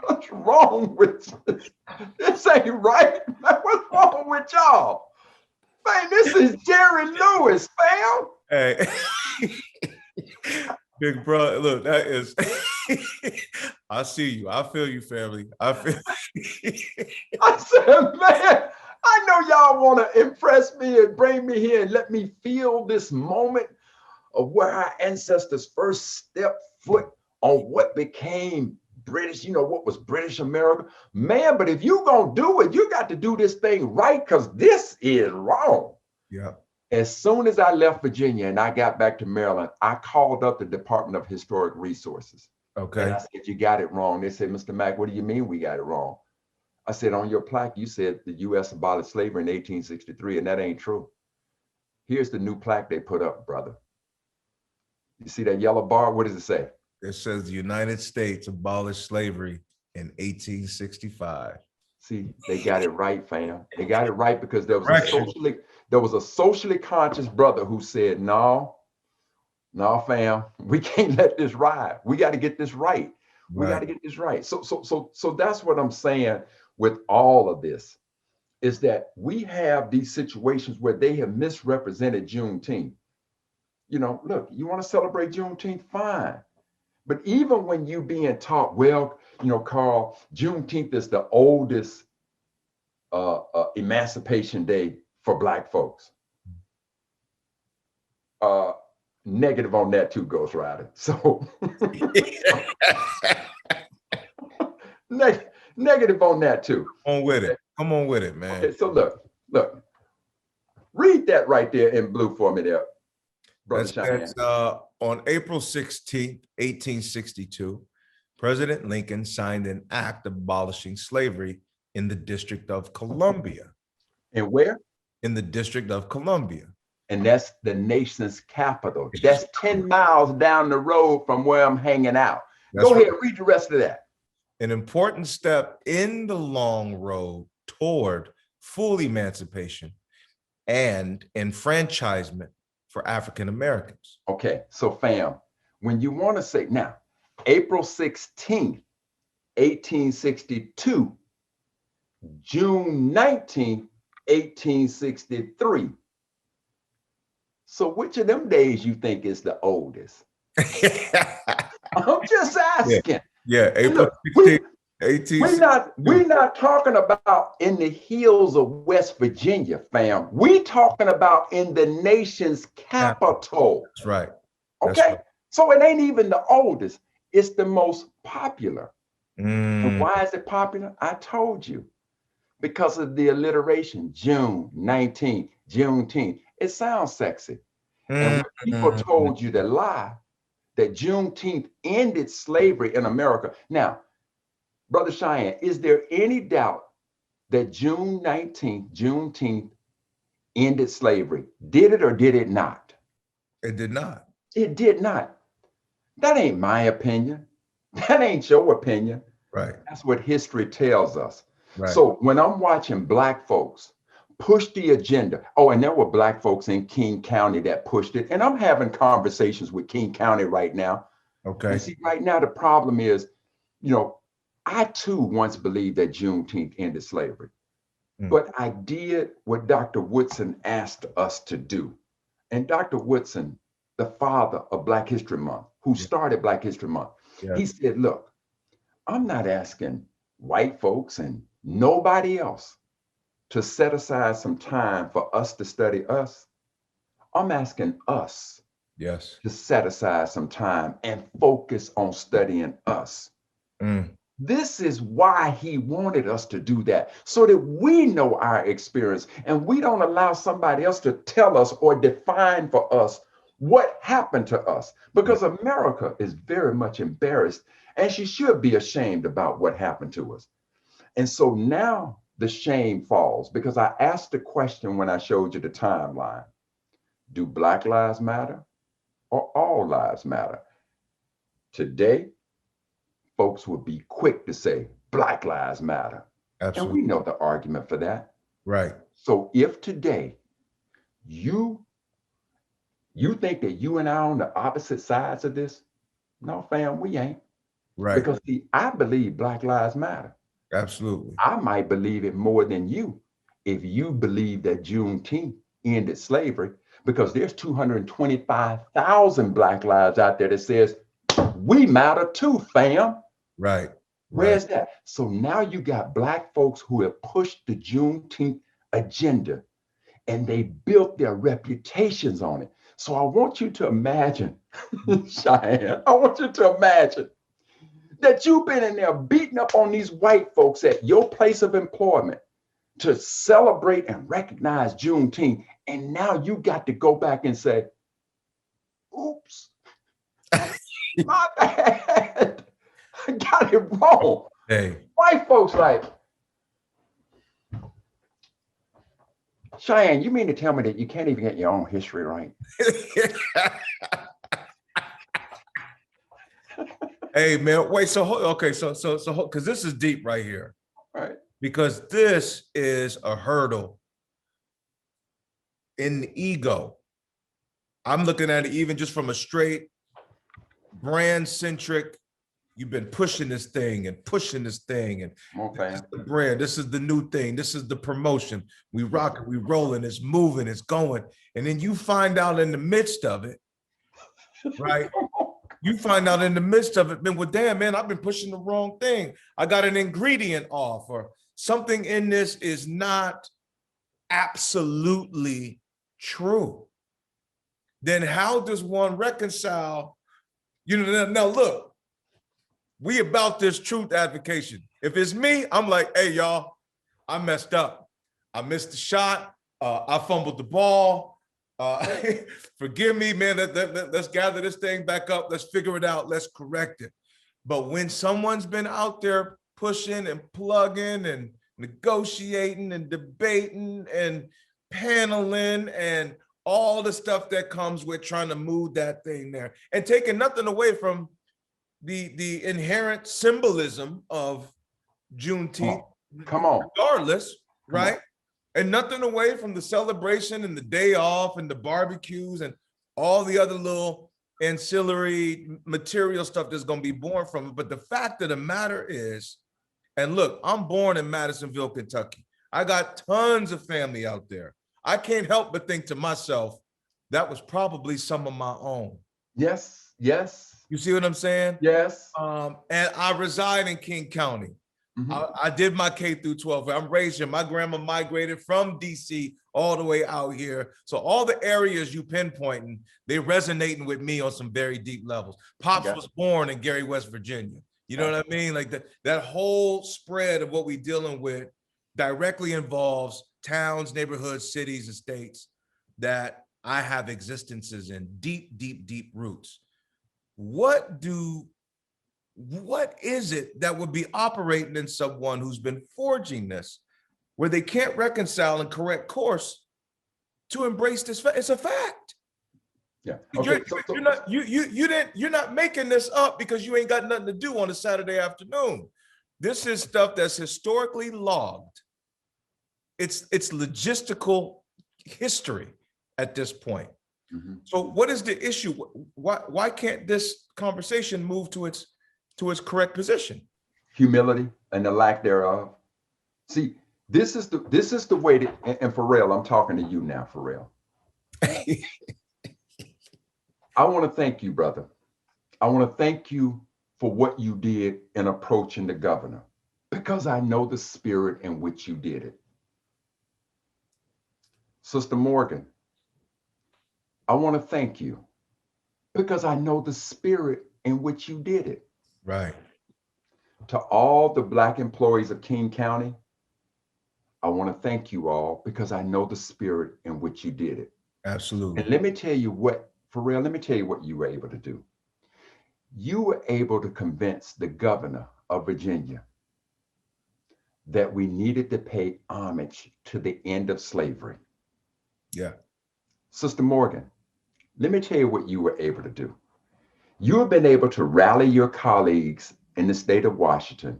what's wrong with this? This ain't right. Man, what's wrong with y'all? Man, this is Jerry Lewis, fam. Hey, big bro, look, that is. I see you. I feel you, family. I feel. I said, man, I know y'all want to impress me and bring me here and let me feel this moment of where our ancestors first stepped foot on what became British, what was British America. Man, but if you gonna do it, you got to do this thing right, because this is wrong. Yeah. As soon as I left Virginia and I got back to Maryland, I called up the Department of Historic Resources. Okay. And I said, you got it wrong. They said, Mr. Mack, what do you mean we got it wrong? I said, on your plaque, you said the U.S. abolished slavery in 1863, and that ain't true. Here's the new plaque they put up, brother. You see that yellow bar? What does it say? It says the United States abolished slavery in 1865. See, they got it right, fam. They got it right because there was a socially conscious brother who said, no, fam, we can't let this ride. We got to get this right. We got to get this right. So that's what I'm saying with all of this, is that we have these situations where they have misrepresented Juneteenth. Look, you want to celebrate Juneteenth? Fine. But even when you being taught, well, Carl, Juneteenth is the oldest Emancipation Day for Black folks. Negative on that too, Ghost Rider. So negative on that too. Come on with it. Come on with it, man. Okay, so look, read that right there in blue for me there, brother Shyan. That's on April 16th, 1862, President Lincoln signed an act abolishing slavery in the District of Columbia. And where? In the District of Columbia. And that's the nation's capital. That's 10 miles down the road from where I'm hanging out. Go ahead, read the rest of that. An important step in the long road toward full emancipation and enfranchisement for African Americans. Okay, so fam, when you want to say now, April 16th, 1862, June 19th, 1863. So which of them days you think is the oldest? I'm just asking. Yeah, April 16th, 1863. We're not talking about in the hills of West Virginia, fam. We're talking about in the nation's capital. That's right. Okay, right. So it ain't even the oldest. It's the most popular. And why is it popular? I told you. Because of the alliteration, June 19th, Juneteenth. It sounds sexy. And when people told you to lie, that Juneteenth ended slavery in America. Now, Brother Shyan, is there any doubt that June 19th, Juneteenth ended slavery? Did it or did it not? It did not. It did not. That ain't my opinion. That ain't your opinion. Right. That's what history tells us. Right. So when I'm watching Black folks push the agenda, and there were Black folks in King County that pushed it, and I'm having conversations with King County right now. Okay. And see, right now the problem is, I too once believed that Juneteenth ended slavery, but I did what Dr. Woodson asked us to do. And Dr. Woodson, the father of Black History Month, who started Black History Month, he said, look, I'm not asking white folks and nobody else to set aside some time for us to study us. I'm asking us to set aside some time and focus on studying us. This is why he wanted us to do that, so that we know our experience and we don't allow somebody else to tell us or define for us what happened to us, because America is very much embarrassed and she should be ashamed about what happened to us. And so now the shame falls, because I asked the question when I showed you the timeline: do Black lives matter or all lives matter? Today, folks would be quick to say Black Lives Matter. Absolutely. And we know the argument for that. Right. So if today you think that you and I are on the opposite sides of this, no, fam, we ain't. Right. Because see, I believe Black Lives Matter. Absolutely. I might believe it more than you if you believe that Juneteenth ended slavery, because there's 225,000 Black lives out there that says, we matter too, fam. Right. Where's that? So now you got Black folks who have pushed the Juneteenth agenda and they built their reputations on it. So I want you to imagine, Shyan, I want you to imagine that you've been in there beating up on these white folks at your place of employment to celebrate and recognize Juneteenth. And now you got to go back and say, oops, my bad. I got it wrong. Hey. White folks like, Shyan, you mean to tell me that you can't even get your own history right? Hey man, wait. So okay, so because this is deep right here, Right. because this is a hurdle in the ego. I'm looking at it even just from a straight brand centric. You've been pushing this thing and pushing this thing, and this is the brand. This is the new thing. This is the promotion. We rock it. We rolling. It's moving. It's going. And then you find out in the midst of it, right? You find out in the midst of it, man, well, damn, man, I've been pushing the wrong thing. I got an ingredient off, or something in this is not absolutely true. Then how does one reconcile? You know, now look, we about this truth advocation. If it's me, I'm like, hey, y'all, I messed up. I missed the shot. I fumbled the ball. Forgive me, man. Let's gather this thing back up. Let's figure it out. Let's correct it. But when someone's been out there pushing and plugging and negotiating and debating and paneling and all the stuff that comes with trying to move that thing there and taking nothing away from the inherent symbolism of Juneteenth, Come on. regardless, right? And nothing away from the celebration and the day off and the barbecues and all the other little ancillary material stuff that's going to be born from it. But the fact of the matter is, and look, I'm born in Madisonville, Kentucky. I got tons of family out there. I can't help but think to myself, that was probably some of my own. Yes, yes. You see what I'm saying? Yes. And I reside in King County. I did my K through 12. I'm raised here. My grandma migrated from DC all the way out here. So all the areas you pinpointing, they resonating with me on some very deep levels. Pops was born in Gary, West Virginia. You know what I mean? Like that whole spread of what we dealing with directly involves towns, neighborhoods, cities, and states that I have existences in, deep, deep, deep roots. What is it that would be operating in someone who's been forging this, where they can't reconcile and correct course to embrace this? It's a fact. Yeah. Okay. You're not making this up because you ain't got nothing to do on a Saturday afternoon. This is stuff that's historically logged. It's logistical history at this point. So what is the issue? Why can't this conversation move to its correct position? Humility and the lack thereof. See, this is the way that, and Pharrell, I'm talking to you now, Pharrell. I want to thank you, brother. I want to thank you for what you did in approaching the governor, because I know the spirit in which you did it. Sister Morgan, I want to thank you because I know the spirit in which you did it. Right. To all the Black employees of King County, I want to thank you all because I know the spirit in which you did it. Absolutely. And let me tell you what, Pharrell, let me tell you what you were able to do. You were able to convince the governor of Virginia that we needed to pay homage to the end of slavery. Yeah. Sister Morgan, let me tell you what you were able to do. You have been able to rally your colleagues in the state of Washington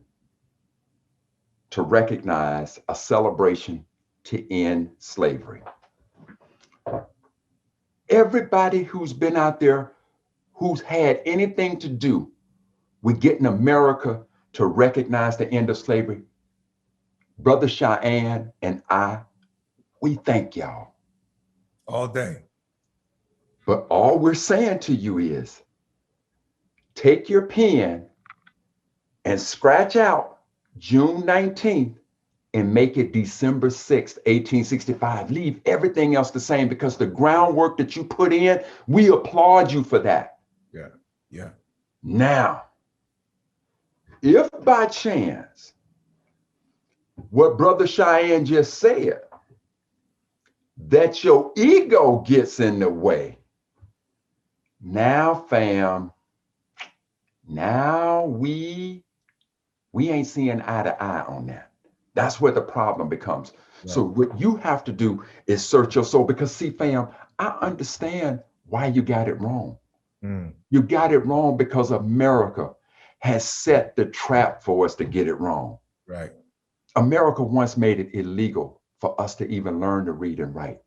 to recognize a celebration to end slavery. Everybody who's been out there, who's had anything to do with getting America to recognize the end of slavery, Brother Shyan and I, we thank y'all. All day. But all we're saying to you is, take your pen and scratch out June 19th and make it December 6th, 1865. Leave everything else the same, because the groundwork that you put in, we applaud you for that. Yeah, yeah. Now, if by chance, what Brother Shyan just said, that your ego gets in the way, now fam, now we ain't seeing eye to eye on that. That's where the problem becomes. Right. So what you have to do is search your soul, because see, fam, I understand why you got it wrong. You got it wrong because America has set the trap for us to get it wrong. Right. America once made it illegal for us to even learn to read and write.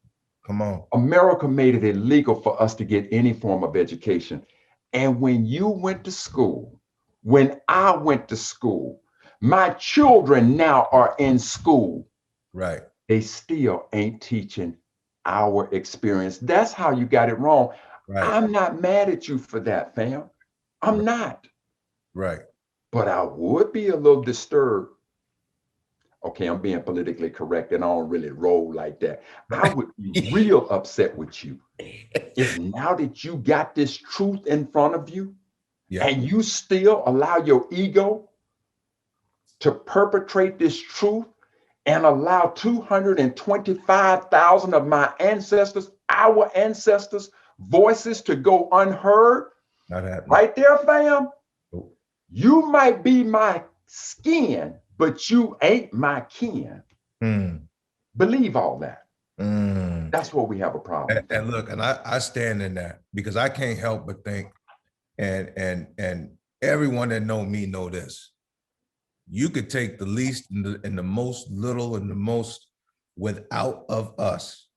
Come on. America made it illegal for us to get any form of education. And when you went to school, when I went to school, my children now are in school. Right. They still ain't teaching our experience. That's how you got it wrong. Right. I'm not mad at you for that, fam. I'm not. Right. But I would be a little disturbed. Okay, I'm being politically correct and I don't really roll like that. I would be real upset with you if now that you got this truth in front of you, and you still allow your ego to perpetrate this truth and allow 225,000 of my ancestors, our ancestors' voices to go unheard. Not happening. Right there, fam. You might be my skin, but you ain't my kin. Believe all that. That's where we have a problem. And look, and I stand in that, because I can't help but think, and everyone that know me know this. You could take the least and the most little and the most without of us.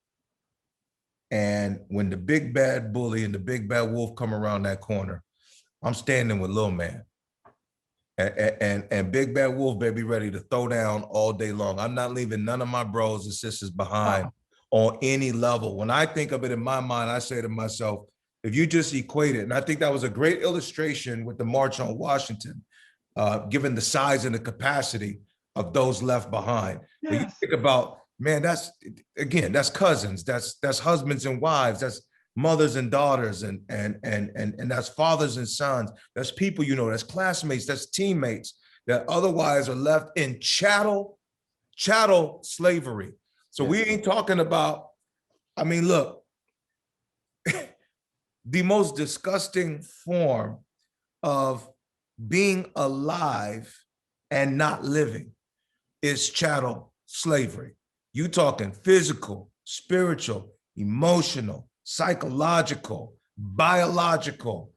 And when the big bad bully and the big bad wolf come around that corner, I'm standing with little man. And big bad wolf baby ready to throw down all day long. I'm not leaving none of my bros and sisters behind on any level. When I think of it in my mind, I say to myself, if you just equate it, and I think that was a great illustration with the March on Washington, given the size and the capacity of those left behind. Yes. When you think about, man, that's cousins, that's husbands and wives, that's mothers and daughters, and that's fathers and sons, that's people, that's classmates, that's teammates that otherwise are left in chattel slavery. So we ain't talking about, I mean, look, the most disgusting form of being alive and not living is chattel slavery. You talking physical, spiritual, emotional, psychological, biological,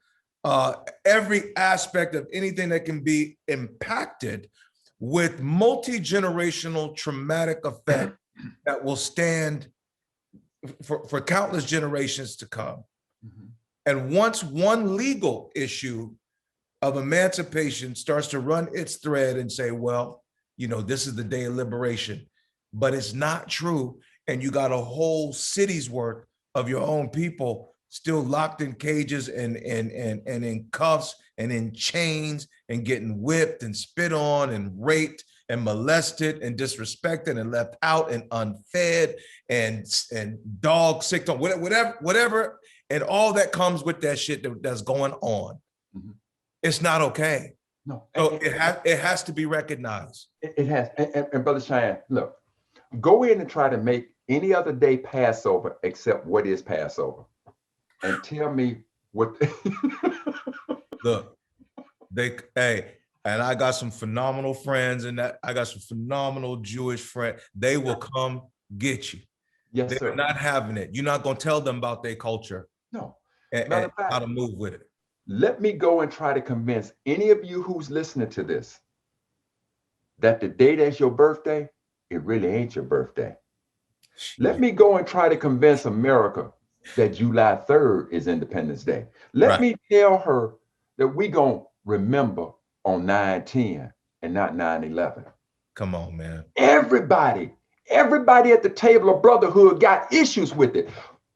every aspect of anything that can be impacted with multi-generational traumatic effect that will stand for countless generations to come. And once one legal issue of emancipation starts to run its thread and say, well, this is the day of liberation, but it's not true. And you got a whole city's worth of your own people still locked in cages and in cuffs and in chains and getting whipped and spit on and raped and molested and disrespected and left out and unfed and dog sick on whatever, and all that comes with that shit that's going on. It's not okay. No. So it has to be recognized. It has. And Brother Shyan, look, go in and try to make any other day Passover except what is Passover. And tell me what. Look, and I got some phenomenal friends, and I got some phenomenal Jewish friends. They will come get you. Yes, They're sir. not having it. You're not going to tell them about their culture. No. And how to move with it. Let me go and try to convince any of you who's listening to this that the day that's your birthday, it really ain't your birthday. Let me go and try to convince America that July 3rd is Independence Day. Let me tell her that we gonna remember on 9/10 and not 9/11. Come on, man. Everybody at the table of brotherhood got issues with it,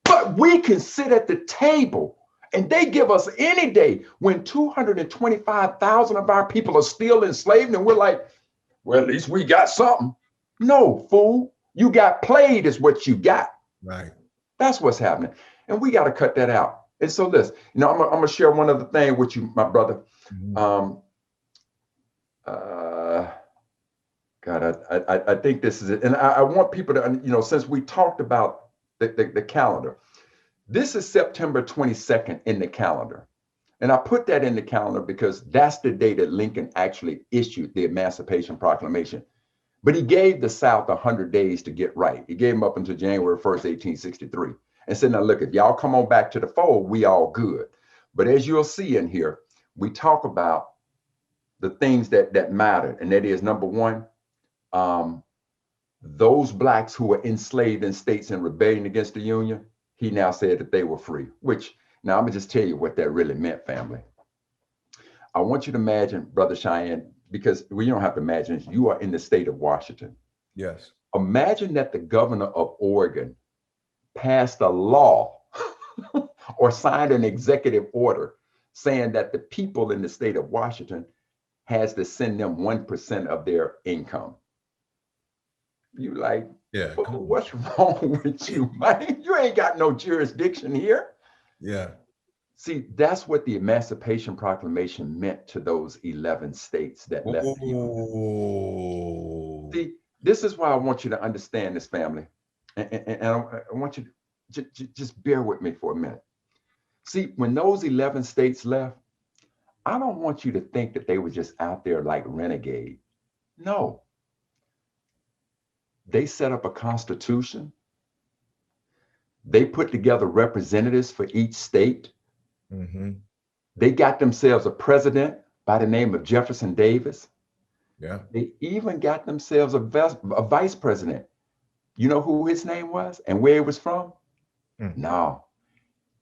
but we can sit at the table and they give us any day when 225,000 of our people are still enslaved, and we're like, well, at least we got something. No, fool, you got played is what you got. Right. That's what's happening. And we got to cut that out. And so listen, I'm gonna share one other thing with you, my brother. Mm-hmm. God, I think this is it. And I want people to, since we talked about the calendar, this is September 22nd in the calendar. And I put that in the calendar because that's the day that Lincoln actually issued the Emancipation Proclamation. But he gave the South 100 days to get right. He gave them up until January 1st, 1863. And said, now look, if y'all come on back to the fold, we all good. But as you'll see in here, we talk about the things that matter. And that is, number one, those blacks who were enslaved in states in rebellion against the Union, he now said that they were free, which now I'm gonna just tell you what that really meant, family. I want you to imagine, Brother Shyan, because you don't have to imagine, you are in the state of Washington. Yes. Imagine that the governor of Oregon passed a law or signed an executive order saying that the people in the state of Washington has to send them 1% of their income. You like, yeah, what's wrong with you, man? You ain't got no jurisdiction here. Yeah. See, that's what the Emancipation Proclamation meant to those 11 states that left. See, this is why I want you to understand this, family. And I want you to just bear with me for a minute. See, when those 11 states left, I don't want you to think that they were just out there like renegade. No. They set up a constitution. They put together representatives for each state. Mm-hmm. They got themselves a president by the name of Jefferson Davis. Yeah. They even got themselves a vice president. You know who his name was and where he was from? No.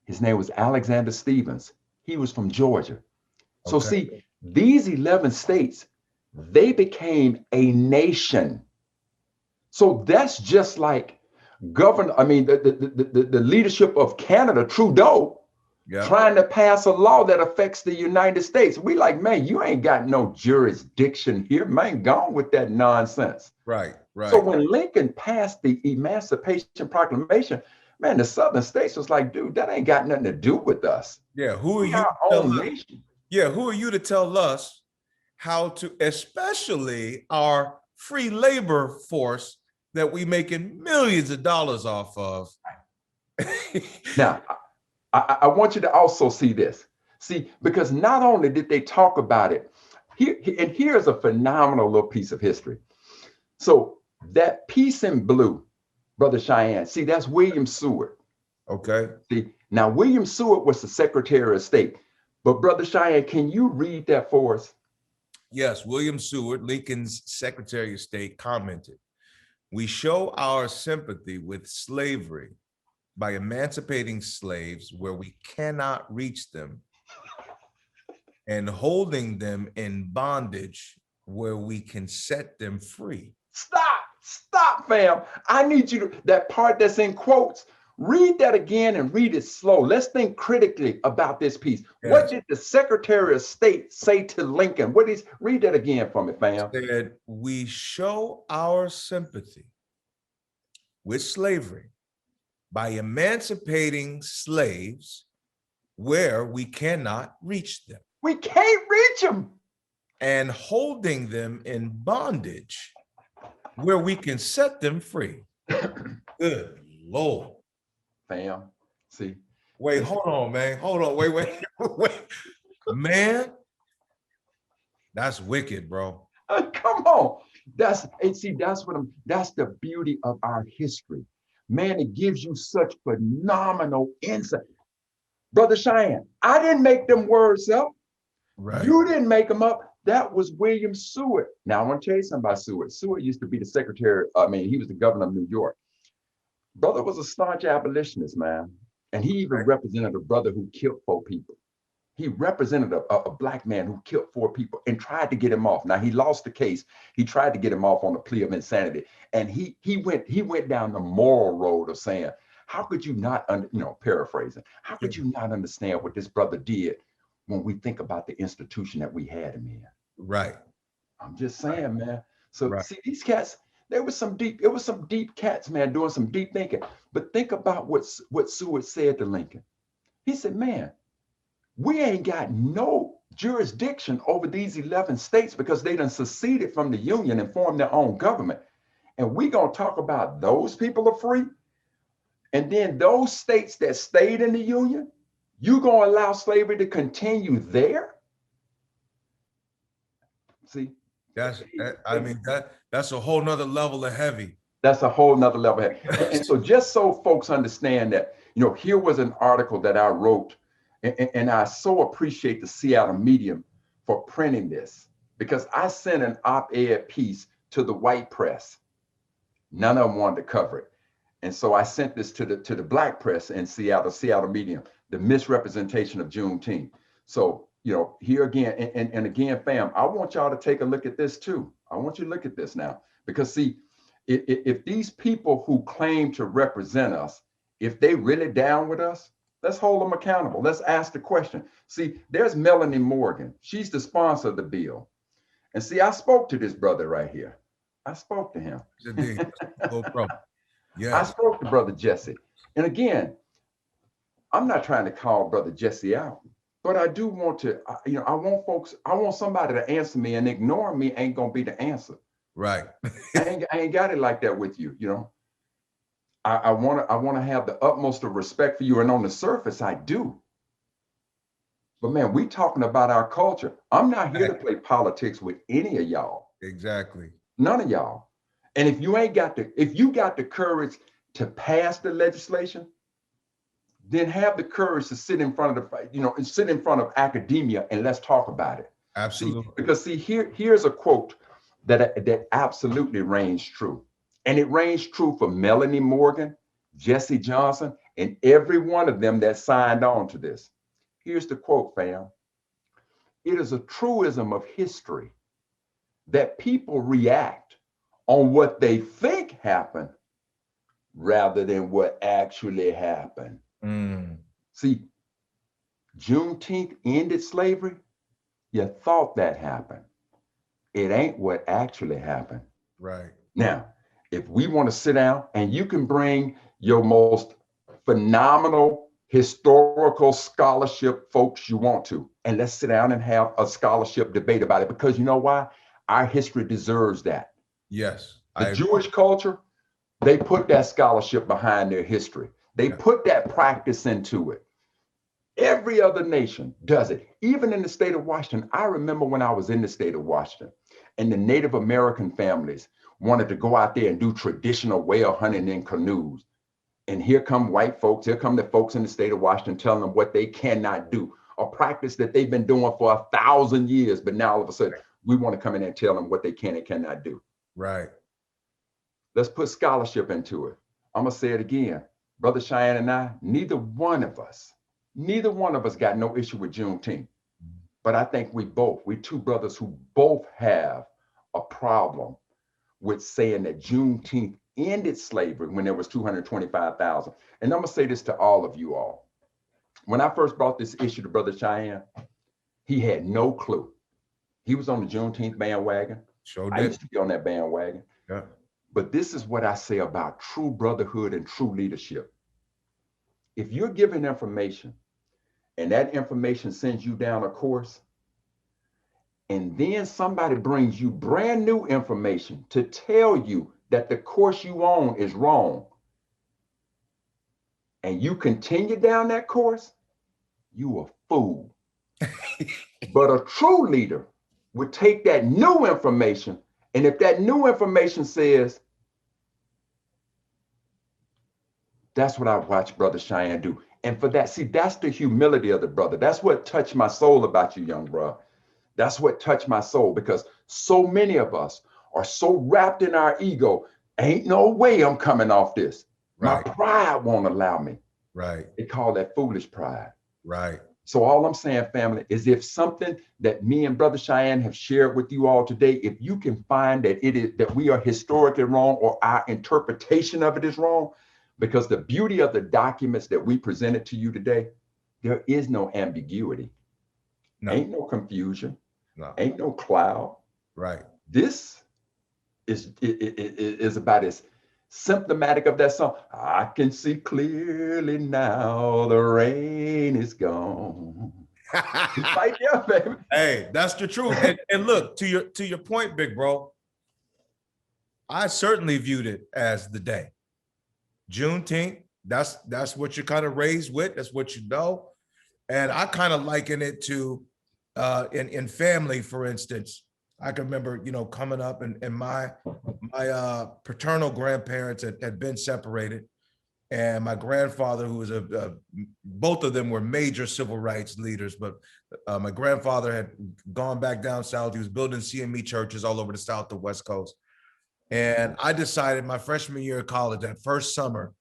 His name was Alexander Stephens. He was from Georgia. So see, these 11 states, they became a nation. So that's just like the leadership of Canada, Trudeau, trying to pass a law that affects the United States. We like, man, you ain't got no jurisdiction here. Man, gone with that nonsense. Right. So when Lincoln passed the Emancipation Proclamation, man, the Southern states was like, dude, that ain't got nothing to do with us. Yeah, who are you? Our own nation. Yeah, who are you to tell us how to, especially our free labor force that we making millions of dollars off of? Now, I want you to also see this. See, because not only did they talk about it, here's a phenomenal little piece of history. So that piece in blue, Brother Shyan, see, that's William Seward. Okay. See, now William Seward was the Secretary of State. But Brother Shyan, can you read that for us? Yes, William Seward, Lincoln's Secretary of State, commented, "We show our sympathy with slavery by emancipating slaves where we cannot reach them and holding them in bondage where we can set them free." Stop, fam. I need you to, that part that's in quotes, read that again and read it slow. Let's think critically about this piece. Yes. What did the Secretary of State say to Lincoln? Read that again for me, fam. He said, "We show our sympathy with slavery by emancipating slaves where we cannot reach them. We can't reach them. And holding them in bondage where we can set them free." Good Lord. Fam, see. Wait, hold on, man. Hold on, wait. Man, that's wicked, bro. Come on. That's the beauty of our history. Man, it gives you such phenomenal insight. Brother Shyan, I didn't make them words up. Right. You didn't make them up. That was William Seward. Now, I want to tell you something about Seward. Seward used to be the secretary, he was the governor of New York. Brother was a staunch abolitionist, man. And he even represented a brother who killed 4 people. He represented a black man who killed 4 people and tried to get him off. Now, he lost the case. He tried to get him off on a plea of insanity. And he went down the moral road of saying, how could you not, paraphrasing, how could you not understand what this brother did when we think about the institution that we had him in? Right. I'm just saying, man. So see, these cats, it was some deep cats, man, doing some deep thinking. But think about what Seward said to Lincoln. He said, man, we ain't got no jurisdiction over these 11 states because they done seceded from the Union and formed their own government. And we gonna talk about those people are free. And then those states that stayed in the Union, you gonna allow slavery to continue there? See? That's a whole nother level of heavy. That's a whole nother level. And so just so folks understand that, here was an article that I wrote, and I so appreciate the Seattle Medium for printing this, because I sent an op-ed piece to the white press. None of them wanted to cover it. And so I sent this to the black press in Seattle Medium, the misrepresentation of Juneteenth. So, here again, and again, fam, I want y'all to take a look at this too. I want you to look at this now, because see, if these people who claim to represent us, if they really down with us, let's hold them accountable. Let's ask the question. See, there's Melanie Morgan. She's the sponsor of the bill. And see, I spoke to this brother right here. I spoke to him. No problem. Yeah. I spoke to Brother Jesse. And again, I'm not trying to call Brother Jesse out, but I do want to, I want somebody to answer me, and ignoring me ain't gonna be the answer. Right. I ain't got it like that with you, I want to have the utmost of respect for you, and on the surface, I do. But man, we talking about our culture. I'm not here to play politics with any of y'all. Exactly. None of y'all. And if you got the courage to pass the legislation, then have the courage to sit in front of sit in front of academia and let's talk about it. Absolutely. Because here's a quote that absolutely reigns true. And it reigns true for Melanie Morgan, Jesse Johnson, and every one of them that signed on to this. Here's the quote, fam. It is a truism of history that people react on what they think happened rather than what actually happened. See, Juneteenth ended slavery. You thought that happened. It ain't what actually happened. Right. Now, if we want to sit down, and you can bring your most phenomenal historical scholarship folks you want to, and let's sit down and have a scholarship debate about it, because you know why? Our history deserves that. Yes. The Jewish culture, they put that scholarship behind their history. They put that practice into it. Every other nation does it. Even in the state of Washington, I remember when I was in the state of Washington, and the Native American families wanted to go out there and do traditional whale hunting in canoes. And here come white folks, here come the folks in the state of Washington telling them what they cannot do, a practice that they've been doing for 1,000 years, but now all of a sudden, we want to come in and tell them what they can and cannot do. Right. Let's put scholarship into it. I'm gonna say it again. Brother Shyan and I, neither one of us got no issue with Juneteenth. But I think we two brothers who both have a problem with saying that Juneteenth ended slavery when there was 225,000. And I'm gonna say this to all of you all. When I first brought this issue to Brother Shyan, he had no clue. He was on the Juneteenth bandwagon. Sure did. I used to be on that bandwagon. Yeah. But this is what I say about true brotherhood and true leadership. If you're given information and that information sends you down a course, and then somebody brings you brand new information to tell you that the course you on is wrong, and you continue down that course, you a fool. But a true leader would take that new information, and if that new information says, that's what I watched Brother Shyan do. And for that, see, that's the humility of the brother. That's what touched my soul about you, young bro. That's what touched my soul, because so many of us are so wrapped in our ego. Ain't no way I'm coming off this. Right. My pride won't allow me. Right. They call that foolish pride. Right. So all I'm saying, family, is if something that me and Brother Shyan have shared with you all today, if you can find that it is that we are historically wrong, or our interpretation of it is wrong, because the beauty of the documents that we presented to you today, there is no ambiguity. No. Ain't no confusion. No. Ain't no cloud. Right. This is about as symptomatic of that song. I can see clearly now, the rain is gone. Right there, baby. Hey, that's the truth. And look, to your point, big bro, I certainly viewed it as the day. Juneteenth, that's what you're kind of raised with. That's what you know. And I kind of liken it to in family, for instance. I can remember, coming up, and my paternal grandparents had been separated, and my grandfather, who was both of them were major civil rights leaders, but my grandfather had gone back down south. He was building CME churches all over the South and West Coast. And I decided my freshman year of college, that first summer,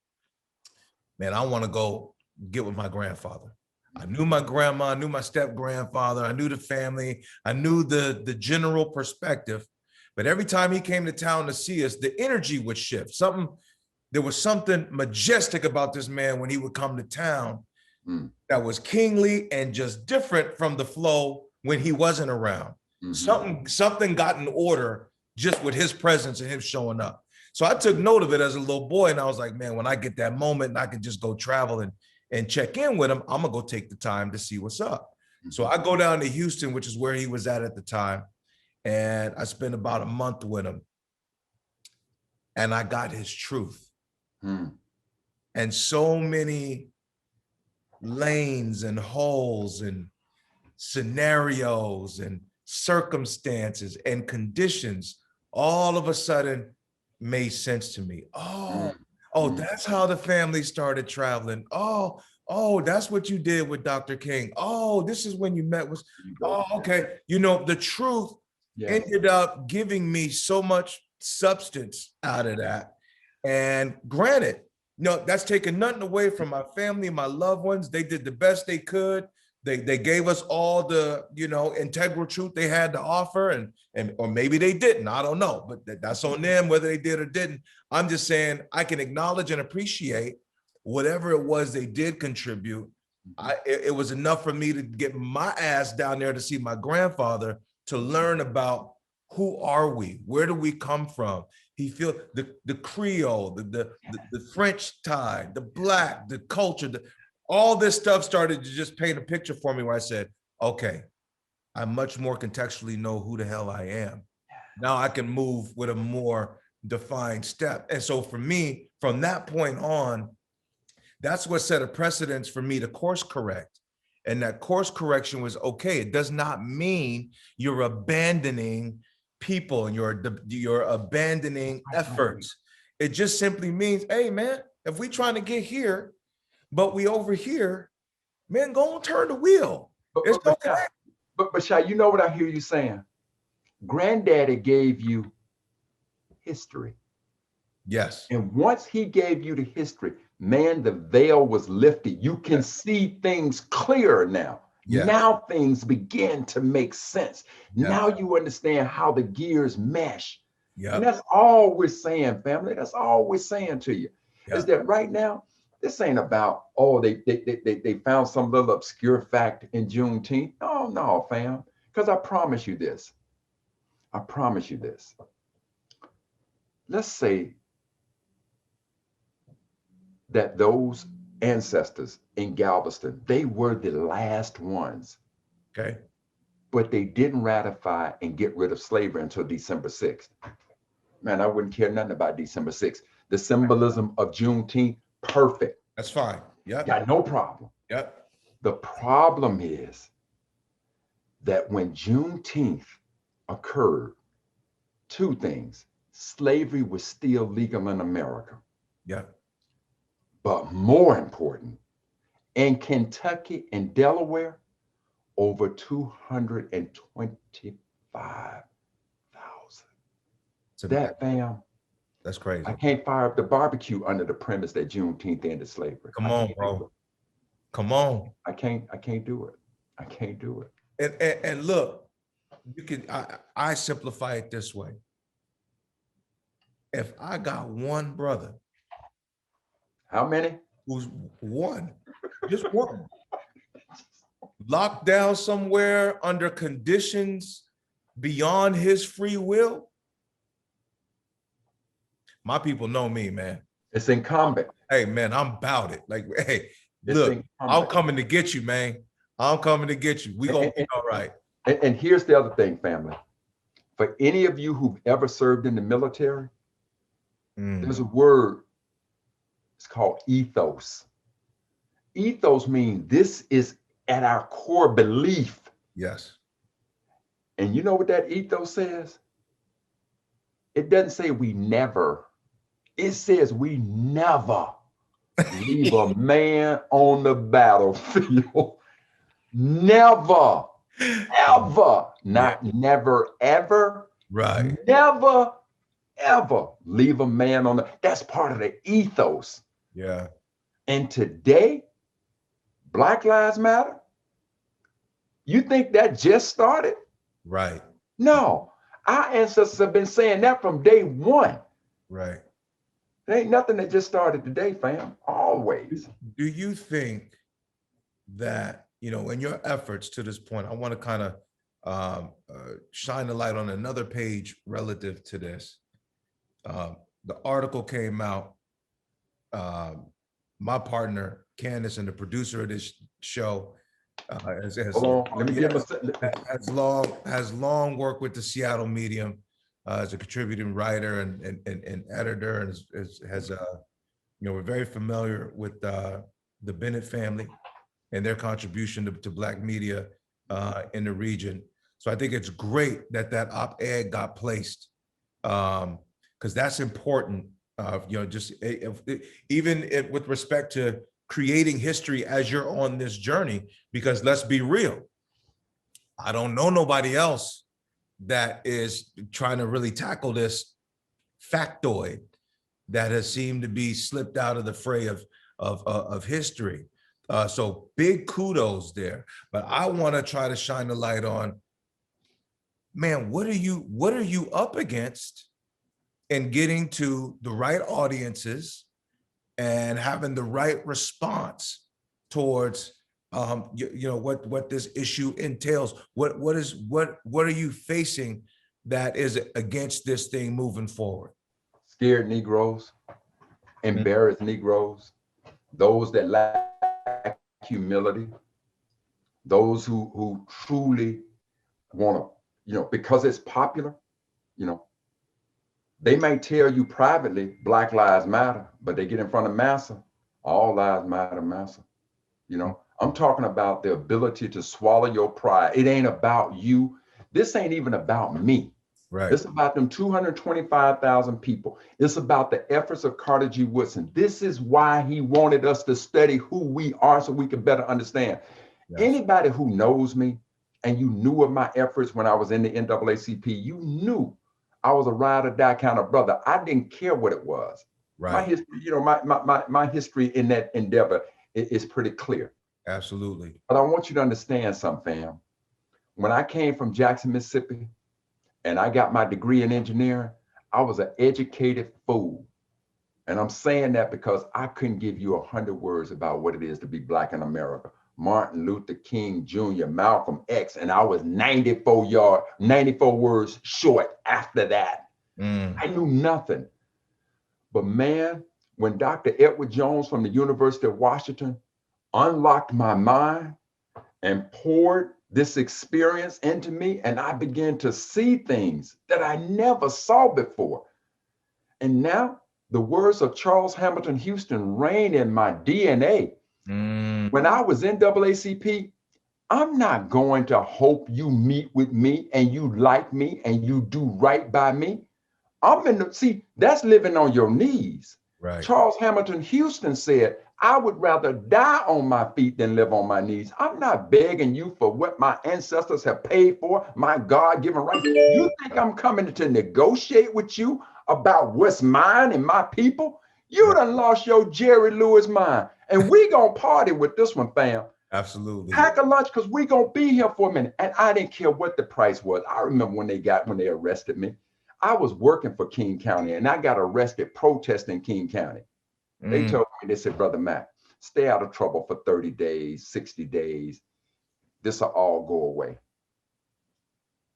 man, I want to go get with my grandfather. I knew my grandma, I knew my step grandfather, I knew the family, I knew the general perspective. But every time he came to town to see us, the energy would shift. There was something majestic about this man when he would come to town that was kingly and just different from the flow when he wasn't around. Something got in order just with his presence and him showing up. So I took note of it as a little boy, and I was like, man, when I get that moment and I can just go travel and check in with him, I'm gonna go take the time to see what's up. So I go down to Houston, which is where he was at the time, and I spent about a month with him, and I got his truth. And so many lanes and holes and scenarios and circumstances and conditions all of a sudden made sense to me. Oh, that's how the family started traveling. Oh, that's what you did with Dr. King. Oh, this is when you met with, okay. The truth ended up giving me so much substance out of that. And granted, that's taken nothing away from my family, my loved ones. They did the best they could. They gave us all the, integral truth they had to offer, or maybe they didn't. I don't know, but that's on them whether they did or didn't. I'm just saying I can acknowledge and appreciate whatever it was they did contribute. It was enough for me to get my ass down there to see my grandfather, to learn about who are we, where do we come from. He feel the Creole, the French tie, the Black, the culture, all this stuff started to just paint a picture for me where I said, okay, I much more contextually know who the hell I am. Now I can move with a more defined step. And so for me, from that point on, that's what set a precedence for me to course correct. And that course correction was okay. It does not mean you're abandoning people and you're abandoning efforts. It just simply means, hey man, if we trying to get here, but we over here, man, go and turn the wheel. It's okay. But Shy, you know what I hear you saying? Granddaddy gave you history. Yes. And once he gave you the history, man, the veil was lifted. You can see things clearer now. Yes. Now things begin to make sense. Yes. Now you understand how the gears mesh. Yep. And that's all we're saying, family. That's all we're saying to you. Yep. Is that right now, this ain't about, they found some little obscure fact in Juneteenth. Oh, no, fam. Because I promise you this. Let's say that those ancestors in Galveston, they were the last ones. Okay. But they didn't ratify and get rid of slavery until December 6th. Man, I wouldn't care nothing about December 6th. The symbolism of Juneteenth, perfect. That's fine. Yeah. Got no problem. Yep. The problem is that when Juneteenth occurred, two things. Slavery was still legal in America. Yeah. But more important, In Kentucky and Delaware, over 225,000. That, fam, That's crazy. I can't fire up the barbecue under the premise that Juneteenth ended slavery. Come on, bro. Come on. I can't do it. I can't do it. And look, you can I simplify it this way. If I got one brother, how many? Who's one, just one, locked down somewhere under conditions beyond his free will, my people know me, man. It's incumbent. Hey, man, I'm about it. Like, hey, look, I'm coming to get you, man. I'm coming to get you. We gonna be all right. And here's the other thing, family. For any of you who've ever served in the military, there's a word. It's called ethos. Ethos means this is at our core belief. Yes. And you know what that ethos says? It doesn't say we never. It says we never leave a man on the battlefield. Never, ever, not never, ever. Right. Never, ever leave a man on the, that's part of the ethos. Yeah. And today, Black Lives Matter, you think that just started? Right. No, our ancestors have been saying that from day one. Right. There ain't nothing that just started today, fam. Always. Do you think that, you know, in your efforts to this point, I want to kind of shine a light on another page relative to this. The article came out. My partner, Candace, and the producer of this show, has long worked with the Seattle Medium as a contributing writer and editor, and has you know, we're very familiar with the Bennett family and their contribution to Black media in the region. So I think it's great that op-ed got placed, because that's important. You know, just with respect to creating history as you're on this journey, because let's be real, I don't know nobody else that is trying to really tackle this factoid that has seemed to be slipped out of the fray of history. So big kudos there. But I want to try to shine the light on, man, what are you up against in getting to the right audiences and having the right response towards you know, what this issue entails? What are you facing that is against this thing moving forward? Scared Negroes, embarrassed Negroes, those that lack humility, those who truly want to, you know, because it's popular, you know, they might tell you privately, Black Lives Matter, but they get in front of massa, all lives matter, massa. You know, I'm talking about the ability to swallow your pride. It ain't about you. This ain't even about me. Right. It's about them 225,000 people. It's about the efforts of Carter G. Woodson. This is why he wanted us to study who we are so we can better understand. Yes. Anybody who knows me and you knew of my efforts when I was in the NAACP, you knew I was a ride or die kind of brother. I didn't care what it was. Right. My history, you know, my history in that endeavor is pretty clear. Absolutely. But I want you to understand something, fam. When I came from Jackson, Mississippi, and I got my degree in engineering, I was an educated fool. And I'm saying that because I couldn't give you 100 words about what it is to be Black in America. Martin Luther King Jr., Malcolm X, and I was 94 words short after that. I knew nothing. But man, when Dr. Edward Jones from the University of Washington unlocked my mind and poured this experience into me, and I began to see things that I never saw before. And now the words of Charles Hamilton Houston reign in my DNA. When I was in NAACP, I'm not going to hope you meet with me and you like me and you do right by me. See, that's living on your knees. Right. Charles Hamilton Houston said, I would rather die on my feet than live on my knees. I'm not begging you for what my ancestors have paid for, my God-given right. You think I'm coming to negotiate with you about what's mine and my people? You done lost your Jerry Lewis mind. And we gonna party with this one, fam. Absolutely. Pack a lunch because we gonna be here for a minute. And I didn't care what the price was. I remember when they arrested me. I was working for King County and I got arrested protesting King County. They told me, they said, Brother Mack, stay out of trouble for 30 days, 60 days. This will all go away.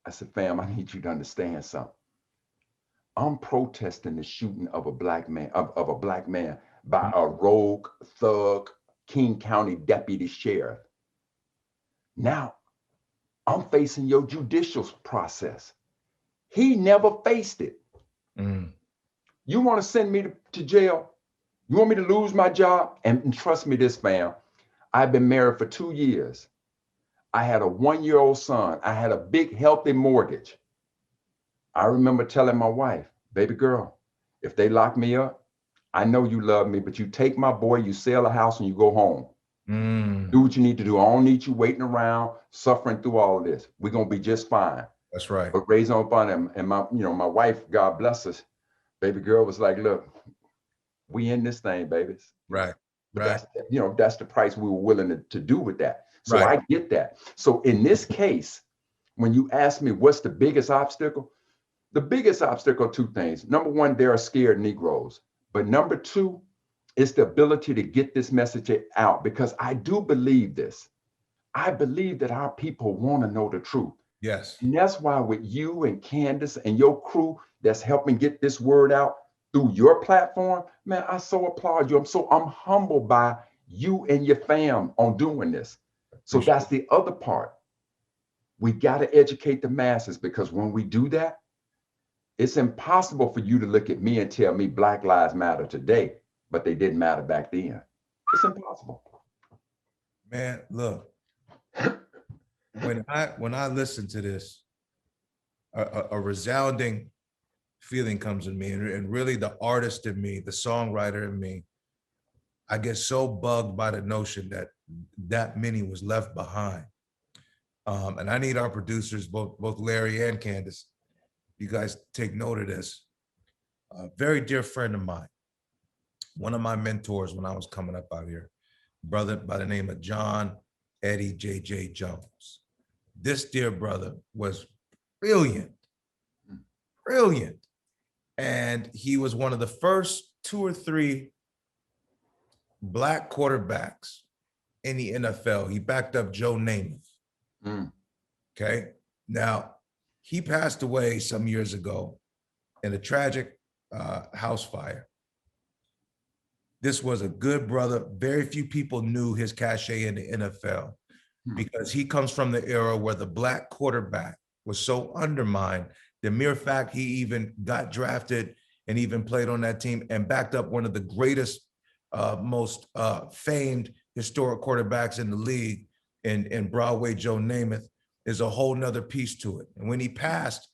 I said, fam, I need you to understand something. I'm protesting the shooting of a black man, of a black man by a rogue thug King County deputy sheriff. Now I'm facing your judicial process. He never faced it. You want to send me to jail? You want me to lose my job? And trust me this, fam, I've been married for 2 years. I had a 1-year-old son. I had a big, healthy mortgage. I remember telling my wife, baby girl, if they lock me up, I know you love me, but you take my boy, you sell a house and you go home. Do what you need to do. I don't need you waiting around, suffering through all of this. We're going to be just fine. That's right. But raise on fun. And my wife, God bless us, baby girl was like, look, we in this thing, babies. Right. Right. That's the price we were willing to do with that. So I get that. So in this case, when you ask me what's the biggest obstacle, the biggest obstacle are 2 things. Number one, there are scared Negroes. But number 2, it's the ability to get this message out, because I do believe this. I believe that our people want to know the truth. Yes. And that's why with you and Candace and your crew that's helping get this word out through your platform, man, I so applaud you. I'm humbled by you and your fam on doing this. So that's the other part. We got to educate the masses, because when we do that, it's impossible for you to look at me and tell me Black Lives Matter today, but they didn't matter back then. It's impossible. Man, look, when I listen to this, a resounding feeling comes in me, and really the artist in me, the songwriter in me, I get so bugged by the notion that many was left behind. And I need our producers, both Larry and Candace, you guys take note of this. A very dear friend of mine, one of my mentors when I was coming up out here, brother by the name of John Eddie J.J. Jones. This dear brother was brilliant. And he was one of the first 2 or 3 Black quarterbacks in the NFL. He backed up Joe Namath. Okay. Now, he passed away some years ago in a tragic house fire. This was a good brother. Very few people knew his cachet in the NFL because he comes from the era where the Black quarterback was so undermined. The mere fact he even got drafted and even played on that team and backed up one of the greatest, most famed historic quarterbacks in the league in Broadway Joe Namath is a whole nother piece to it. And when he passed,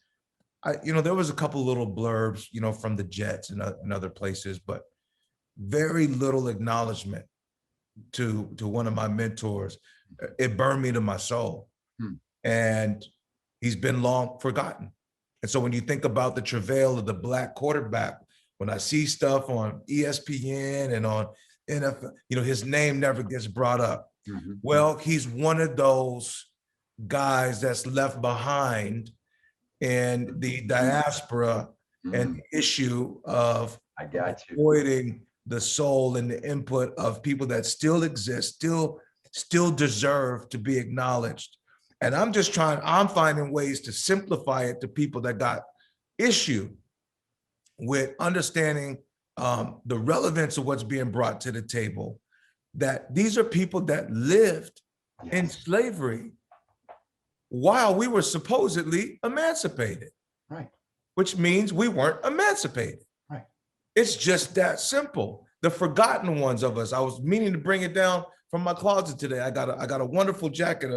there was a couple little blurbs, from the Jets and other places, but very little acknowledgement to one of my mentors. It burned me to my soul. And he's been long forgotten. And so when you think about the travail of the Black quarterback, when I see stuff on ESPN and on NFL, his name never gets brought up. Well, he's one of those guys that's left behind in the diaspora and the issue of avoiding the soul and the input of people that still exist, still deserve to be acknowledged. And I'm finding ways to simplify it to people that got issue with understanding the relevance of what's being brought to the table, that these are people that lived in slavery while we were supposedly emancipated, which means we weren't emancipated. It's just that simple. The forgotten ones of us. I was meaning to bring it down from my closet today. I got a wonderful jacket,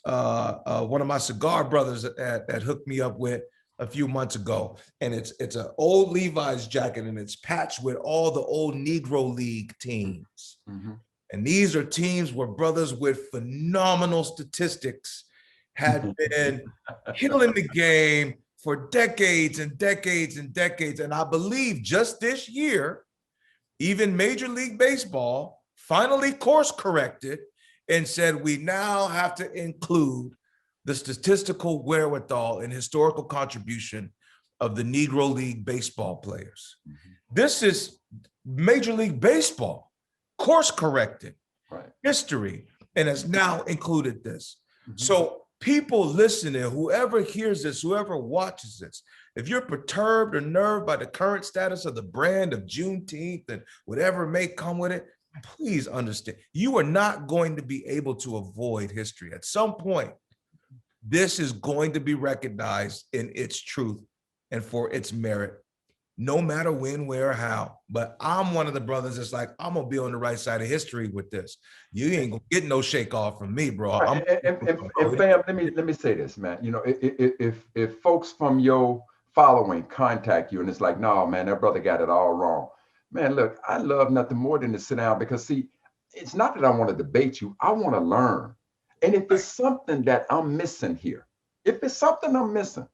one of my cigar brothers that hooked me up with. a few months ago, and it's an old Levi's jacket, and it's patched with all the old Negro League teams. Mm-hmm. And these are teams where brothers with phenomenal statistics had been killing the game for decades and decades and decades. And I believe just this year, even Major League Baseball finally course corrected and said we now have to include the statistical wherewithal and historical contribution of the Negro League baseball players. Mm-hmm. This is Major League Baseball course corrected history and has now included this. Mm-hmm. So people listening, whoever hears this, whoever watches this, if you're perturbed or nerved by the current status of the brand of Juneteenth and whatever may come with it, please understand, you are not going to be able to avoid history. At some point, this is going to be recognized in its truth and for its merit, no matter when, where, or how. But I'm one of the brothers that's like, I'm gonna be on the right side of history with this. You ain't gonna get no shake off from me, bro. Right. And fam, let me say this, man. You know, if folks from your following contact you and it's like, no, man, that brother got it all wrong. Man, look, I love nothing more than to sit down because see, it's not that I want to debate you. I want to learn. And if there's something that I'm missing here, if it's something I'm missing,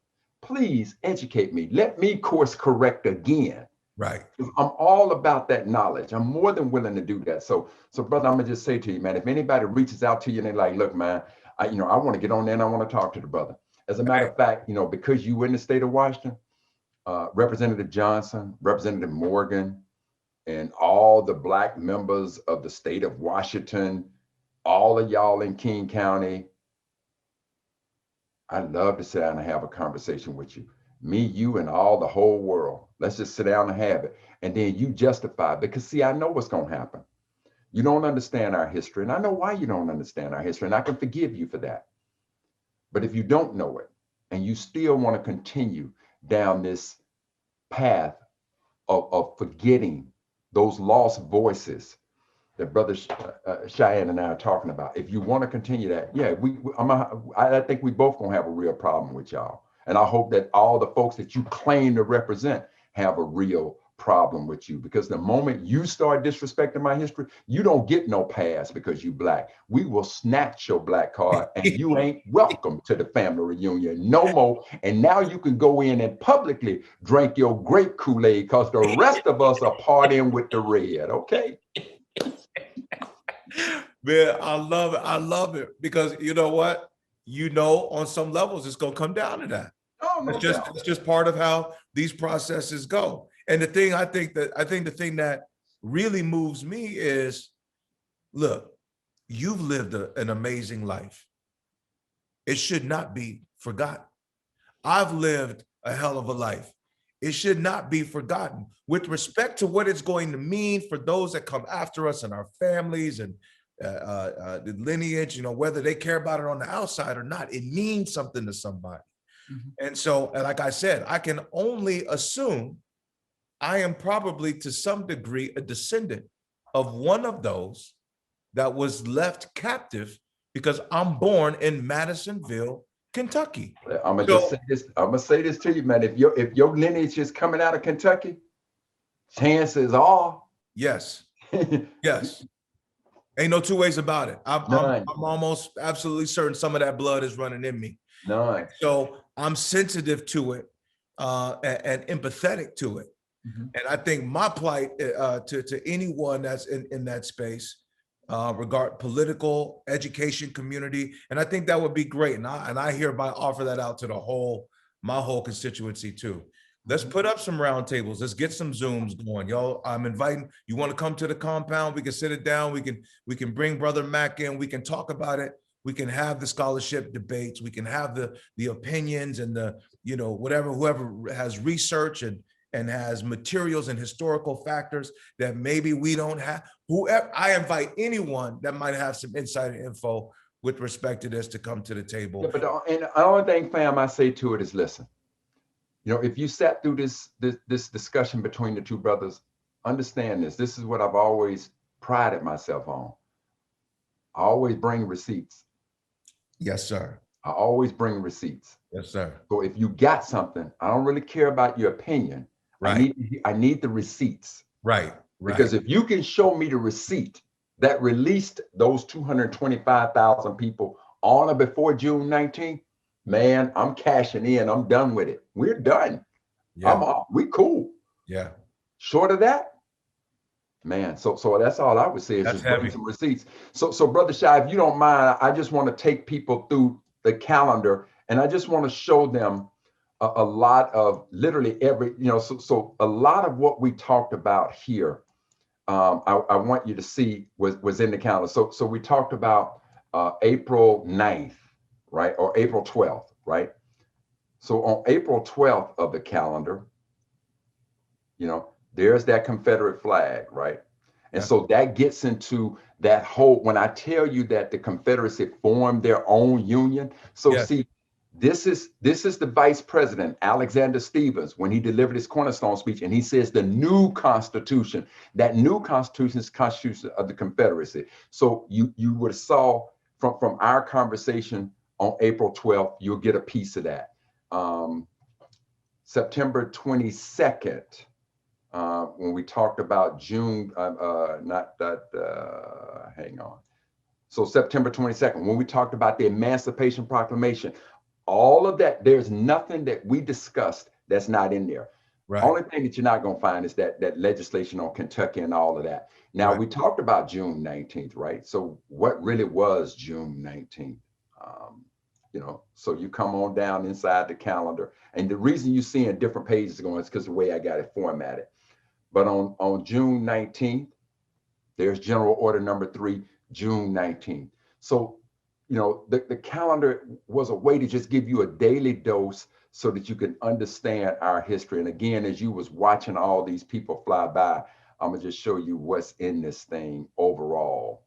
please educate me. Let me course correct again. Right. I'm all about that knowledge. I'm more than willing to do that. So brother, I'm gonna just say to you, man, if anybody reaches out to you and they're like, look, man, I want to get on there and I want to talk to the brother. As a matter of fact, because you in the state of Washington, Representative Johnson, Representative Morgan, and all the Black members of the state of Washington, all of y'all in King County, I'd love to sit down and have a conversation with you. Me, you, and all the whole world. Let's just sit down and have it. And then you justify it. Because see, I know what's going to happen. You don't understand our history. And I know why you don't understand our history. And I can forgive you for that. But if you don't know it, and you still want to continue down this path of forgetting those lost voices that Brother Shyan and I are talking about. If you want to continue that, yeah, I think we both gonna have a real problem with y'all. And I hope that all the folks that you claim to represent have a real problem with you, because the moment you start disrespecting my history, you don't get no pass because you Black. We will snatch your Black card and you ain't welcome to the family reunion no more. And now you can go in and publicly drink your grape Kool-Aid because the rest of us are partying with the red, okay? Man, I love it. I love it because you know what? On some levels, it's gonna come down to that. Oh, no doubt. It's just part of how these processes go. And the thing I think the thing that really moves me is, look, you've lived an amazing life. It should not be forgotten. I've lived a hell of a life. It should not be forgotten with respect to what it's going to mean for those that come after us and our families and the lineage, whether they care about it on the outside or not, it means something to somebody. Mm-hmm. And so, like I said, I can only assume I am probably to some degree a descendant of one of those that was left captive because I'm born in Madisonville, Kentucky. I'm gonna say this to you, man. If your lineage is coming out of Kentucky, chances are yes. Yes. Ain't no two ways about it. I'm almost absolutely certain some of that blood is running in me. None. So I'm sensitive to it and empathetic to it. Mm-hmm. And I think my plight to anyone that's in that space, regard political, education, community, and I think that would be great. And I hereby offer that out to my whole constituency too. Let's put up some roundtables. Let's get some Zooms going, y'all. I'm inviting you. Want to come to the compound? We can sit it down. We can bring Brother Mack in. We can talk about it. We can have the scholarship debates. We can have the opinions and the whoever has research and has materials and historical factors that maybe we don't have. Whoever, I invite anyone that might have some insider info with respect to this to come to the table. Yeah, but the only thing, fam, I say to it is listen. If you sat through this discussion between the two brothers, understand this. This is what I've always prided myself on. I always bring receipts. Yes, sir. I always bring receipts. Yes, sir. So if you got something, I don't really care about your opinion. Right. I need the receipts. Right. Right. Because if you can show me the receipt that released those 225,000 people on or before June 19th, man, I'm cashing in. I'm done with it. We're done. Yeah. We cool. Yeah. Short of that, man. So that's all I would say is That's just bring heavy. some receipts. So Brother Shy, if you don't mind, I just want to take people through the calendar, and I just want to show them a lot of literally every, so a lot of what we talked about here, I want you to see was in the calendar. So we talked about April 9th, right? Or April 12th, right? So on April 12th of the calendar, there's that Confederate flag, right? And Yeah. so that gets into that whole, when I tell you that the Confederacy formed their own union. So Yeah. see, this is the Vice President, Alexander Stephens, when he delivered his cornerstone speech, and he says the new Constitution, that new Constitution is Constitution of the Confederacy. So you would have saw from our conversation on April 12th, you'll get a piece of that. September 22nd, when we talked about June, hang on. So September 22nd, when we talked about the Emancipation Proclamation, all of that, there's nothing that we discussed that's not in there. Right. Only thing that you're not going to find is that legislation on Kentucky and all of that. Now, Right. we talked about June 19th, right? So what really was June 19th? So you come on down inside the calendar. And the reason you're seeing different pages going is because the way I got it formatted. But on June 19th, there's General Order number 3, June 19th. So, the calendar was a way to just give you a daily dose so that you can understand our history. And again, as you was watching all these people fly by, I'm gonna just show you what's in this thing overall.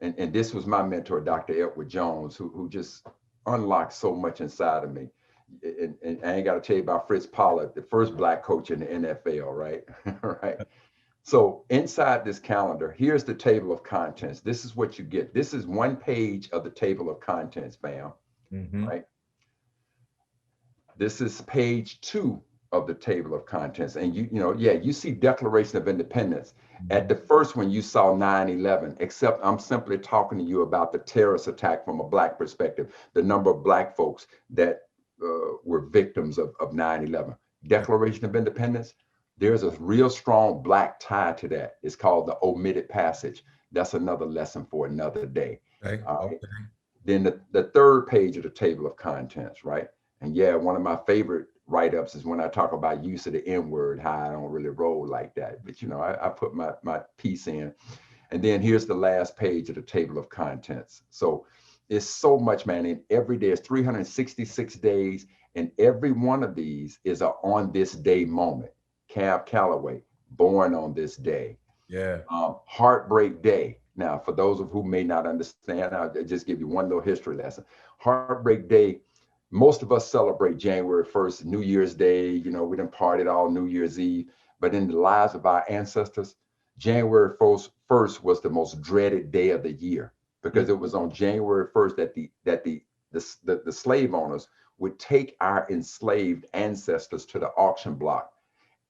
And this was my mentor, Dr. Edward Jones, who just unlocked so much inside of me. And I ain't got to tell you about Fritz Pollard, the first Black coach in the NFL, right? Right. So inside this calendar, here's the table of contents. This is what you get. This is one page of the table of contents, fam. Mm-hmm. Right? This is page 2 of the table of contents. And you see Declaration of Independence. At the first one, you saw 9/11, except I'm simply talking to you about the terrorist attack from a Black perspective, the number of Black folks that were victims of 9/11. Declaration of Independence, there's a real strong Black tie to that. It's called the omitted passage. That's another lesson for another day. Okay. Okay. Then the third page of the table of contents, right? And yeah, one of my favorite write-ups is when I talk about use of the N-word, how I don't really roll like that. But I put my piece in. And then here's the last page of the table of contents. So it's so much, man. And every day is 366 days, and every one of these is a on this day moment. Cab Calloway, born on this day. Yeah. Heartbreak Day. Now, for those of who may not understand, I'll just give you one little history lesson. Heartbreak Day, most of us celebrate January 1st, New Year's Day. We done partied all New Year's Eve. But in the lives of our ancestors, January 1st was the most dreaded day of the year, because it was on January 1st that the slave owners would take our enslaved ancestors to the auction block.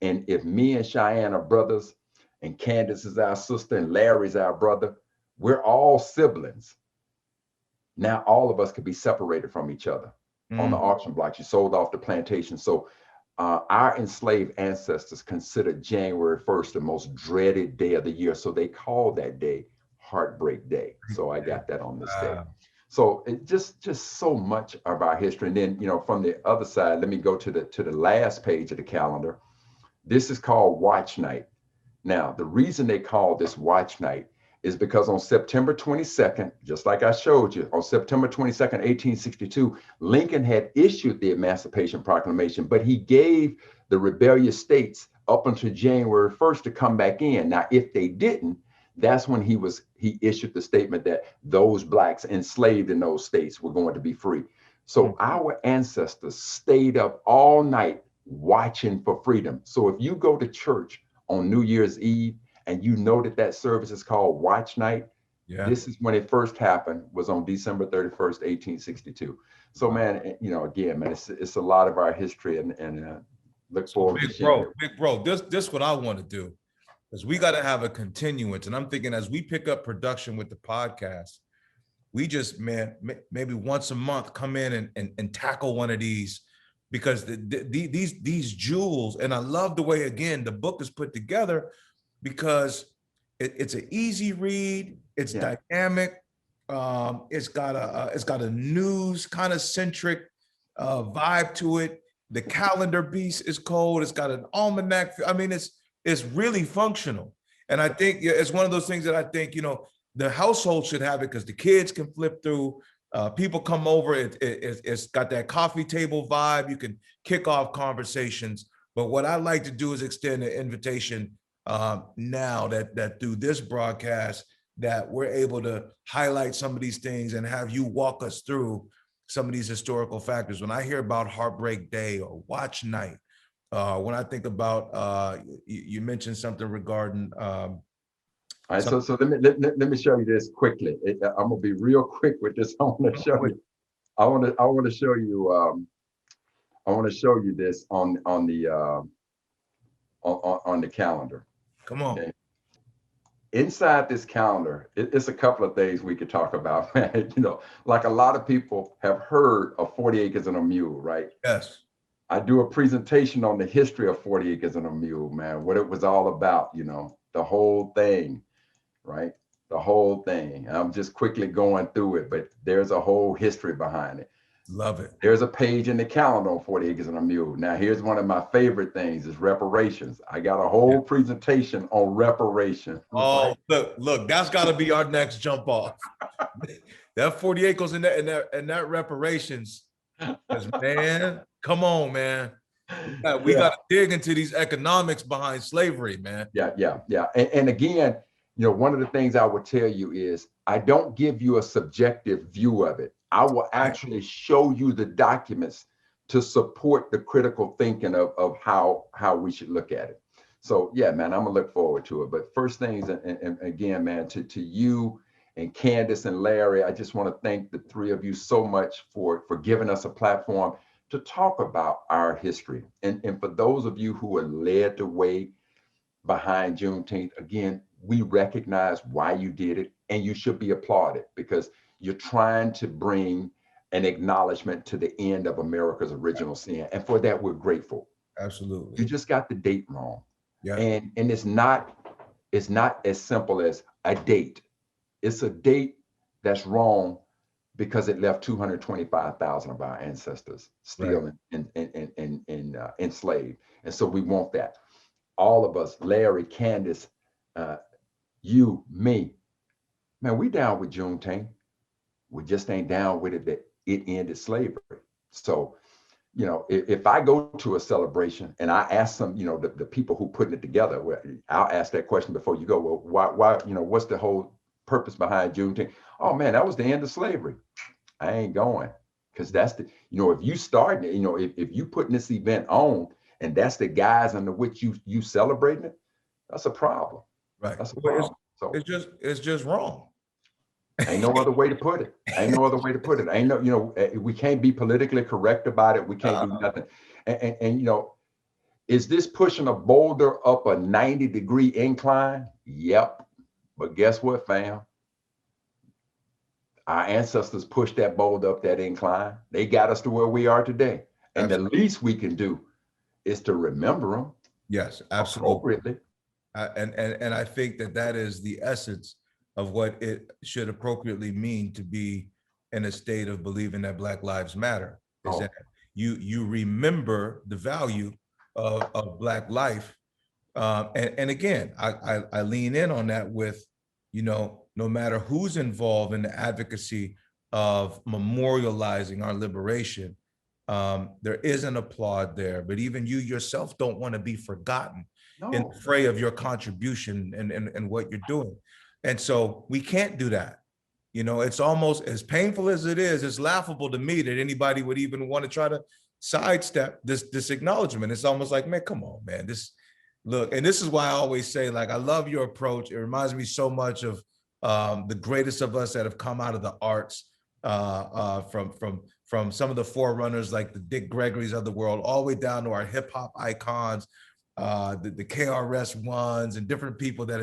And if me and Cheyenne are brothers, and Candace is our sister, and Larry's our brother, we're all siblings. Now all of us could be separated from each other on the auction block. You sold off the plantation. So our enslaved ancestors considered January 1st the most dreaded day of the year. So they called that day Heartbreak Day. So I got that on this day. So it just so much of our history. And then, from the other side, let me go to the last page of the calendar. This is called Watch Night. Now, the reason they call this Watch Night is because on September 22nd, just like I showed you, on September 22nd, 1862, Lincoln had issued the Emancipation Proclamation, but he gave the rebellious states up until January 1st to come back in. Now, if they didn't, that's when he issued the statement that those Blacks enslaved in those states were going to be free. So our ancestors stayed up all night watching for freedom. So if you go to church on New Year's Eve and you know that service is called Watch Night, Yeah. This is when it first happened, was on December 31st, 1862. So, man, you know, again, man, it's a lot of our history, and look So forward to sharing it. big bro, this what I want to do, because we got to have a continuance. And I'm thinking as we pick up production with the podcast, we just, man, maybe once a month come in and tackle one of these, because these jewels, and I love the way, again, the book is put together, because it's an easy read, it's dynamic, it's got a news kind of centric vibe to it. The calendar piece is cold. It's got an almanac. I mean, it's really functional. And I think it's one of those things that I think, the household should have it, because the kids can flip through. People come over. It's got that coffee table vibe. You can kick off conversations. But what I like to do is extend an invitation now that through this broadcast, that we're able to highlight some of these things and have you walk us through some of these historical factors. When I hear about Heartbreak Day or Watch Night, when I think about, you mentioned something regarding. All right, so let me show you this quickly. I'm gonna be real quick with this. I want to show you. I want to show you. I want to show you this on the calendar. Come on. Okay? Inside this calendar, it's a couple of things we could talk about. Like a lot of people have heard of 40 Acres and a Mule, right? Yes. I do a presentation on the history of 40 Acres and a Mule, man, what it was all about, the whole thing, right? The whole thing. I'm just quickly going through it, but there's a whole history behind it. Love it. There's a page in the calendar on 40 Acres and a Mule. Now, here's one of my favorite things is reparations. I got a whole presentation on reparations. Oh, look, that's got to be our next jump off. That 40 acres and that reparations. Man, come on, man. We got to dig into these economics behind slavery, man. Yeah. And again, one of the things I would tell you is I don't give you a subjective view of it. I will actually show you the documents to support the critical thinking of how we should look at it. So yeah, man, I'm gonna look forward to it. But first things, and again, man, to you and Candace and Larry, I just want to thank the three of you so much for giving us a platform to talk about our history. And for those of you who are led the way behind Juneteenth, again, we recognize why you did it, and you should be applauded, because you're trying to bring an acknowledgement to the end of America's original sin. And for that, we're grateful. Absolutely. You just got the date wrong. Yeah. And it's not as simple as a date. It's a date that's wrong because it left 225,000 of our ancestors still enslaved. And so we want that. All of us, Larry, Candace, you, me, man, we down with Juneteenth. We just ain't down with it that it ended slavery. So, if I go to a celebration and I ask some, the people who putting it together, well, I'll ask that question before you go, well, why, what's the whole purpose behind Juneteenth? Oh man, that was the end of slavery. I ain't going, because that's the, if you start, if you putting this event on and that's the guise under which you celebrating it, that's a problem. Right. That's a problem. So it's just wrong. Ain't no other way to put it. Ain't no other way to put it. Ain't no, we can't be politically correct about it. We can't do nothing. And is this pushing a boulder up a 90-degree incline? Yep. But guess what, fam? Our ancestors pushed that boulder up that incline. They got us to where we are today. And the least we can do is to remember them. Yes, absolutely. Appropriately. And I think that is the essence of what it should appropriately mean to be in a state of believing that Black Lives Matter, is that you remember the value of Black life. And again, I lean in on that with, no matter who's involved in the advocacy of memorializing our liberation, there is an applaud there, but even you yourself don't want to be forgotten in the fray of your contribution and what you're doing. And so we can't do that. It's almost as painful as it is. It's laughable to me that anybody would even want to try to sidestep this acknowledgement. It's almost like, man, come on, man. Look, and this is why I always say, like, I love your approach. It reminds me so much of the greatest of us that have come out of the arts, from some of the forerunners like the Dick Gregorys of the world, all the way down to our hip hop icons, the KRS Ones, and different people that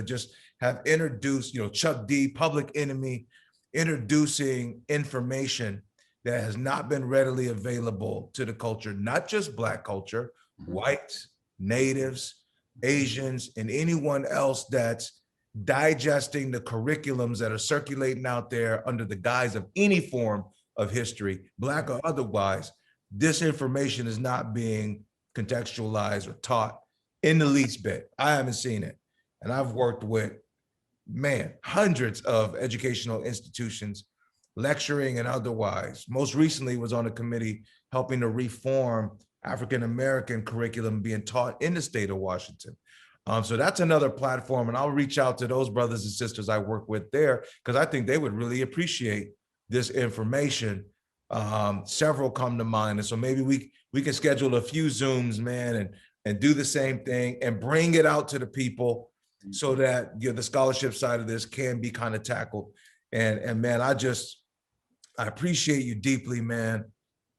have introduced, Chuck D, Public Enemy, introducing information that has not been readily available to the culture, not just Black culture, whites, natives, Asians, and anyone else that's digesting the curriculums that are circulating out there under the guise of any form of history, Black or otherwise. This information is not being contextualized or taught in the least bit. I haven't seen it. And I've worked with, hundreds of educational institutions, lecturing and otherwise. Most recently was on a committee helping to reform African-American curriculum being taught in the state of Washington. So that's another platform, and I'll reach out to those brothers and sisters I work with there, because I think they would really appreciate this information. Several come to mind, and so maybe we can schedule a few Zooms, man, and do the same thing and bring it out to the people so that the scholarship side of this can be kind of tackled. And man, I appreciate you deeply, man.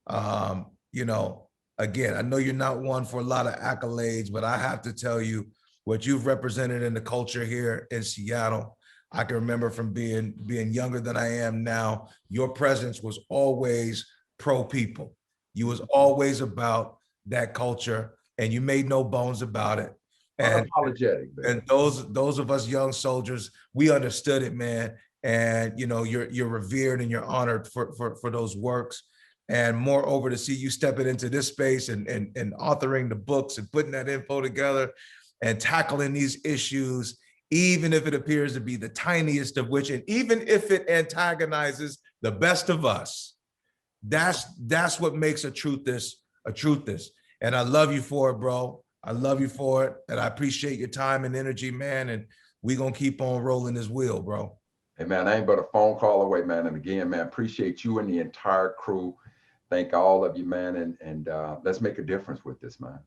Again, I know you're not one for a lot of accolades, but I have to tell you what you've represented in the culture here in Seattle. I can remember from being younger than I am now, your presence was always pro people. You was always about that culture, and you made no bones about it. And unapologetic, and those of us young soldiers, we understood it, man. And you're revered and you're honored for those works. And moreover, to see you stepping into this space and authoring the books and putting that info together and tackling these issues, even if it appears to be the tiniest of which, and even if it antagonizes the best of us, that's what makes a truthist a truthist. And I love you for it, bro. I love you for it. And I appreciate your time and energy, man. And we're going to keep on rolling this wheel, bro. Hey, man, I ain't but a phone call away, man. And again, man, appreciate you and the entire crew. Thank all of you, man. And let's make a difference with this, man.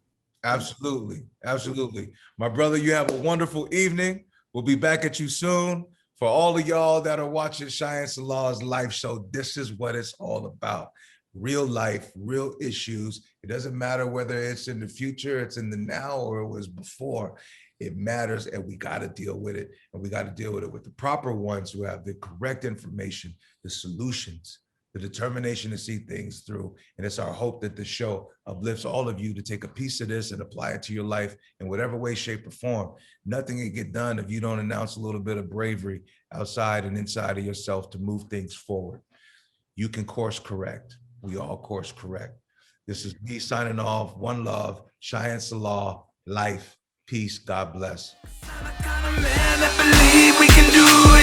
Absolutely. Absolutely. My brother, you have a wonderful evening. We'll be back at you soon. For all of y'all that are watching Shyan Selah's live show, this is what it's all about. Real life, real issues. It doesn't matter whether it's in the future, it's in the now, or it was before. It matters, and we got to deal with it. And we got to deal with it with the proper ones who have the correct information, the solutions, the determination to see things through. And it's our hope that the show uplifts all of you to take a piece of this and apply it to your life in whatever way, shape, or form. Nothing can get done if you don't announce a little bit of bravery outside and inside of yourself to move things forward. You can course correct. We all course correct. This is me signing off. One love, Shyan Selah, life, peace, God bless. I'm the kind of man that believe we can do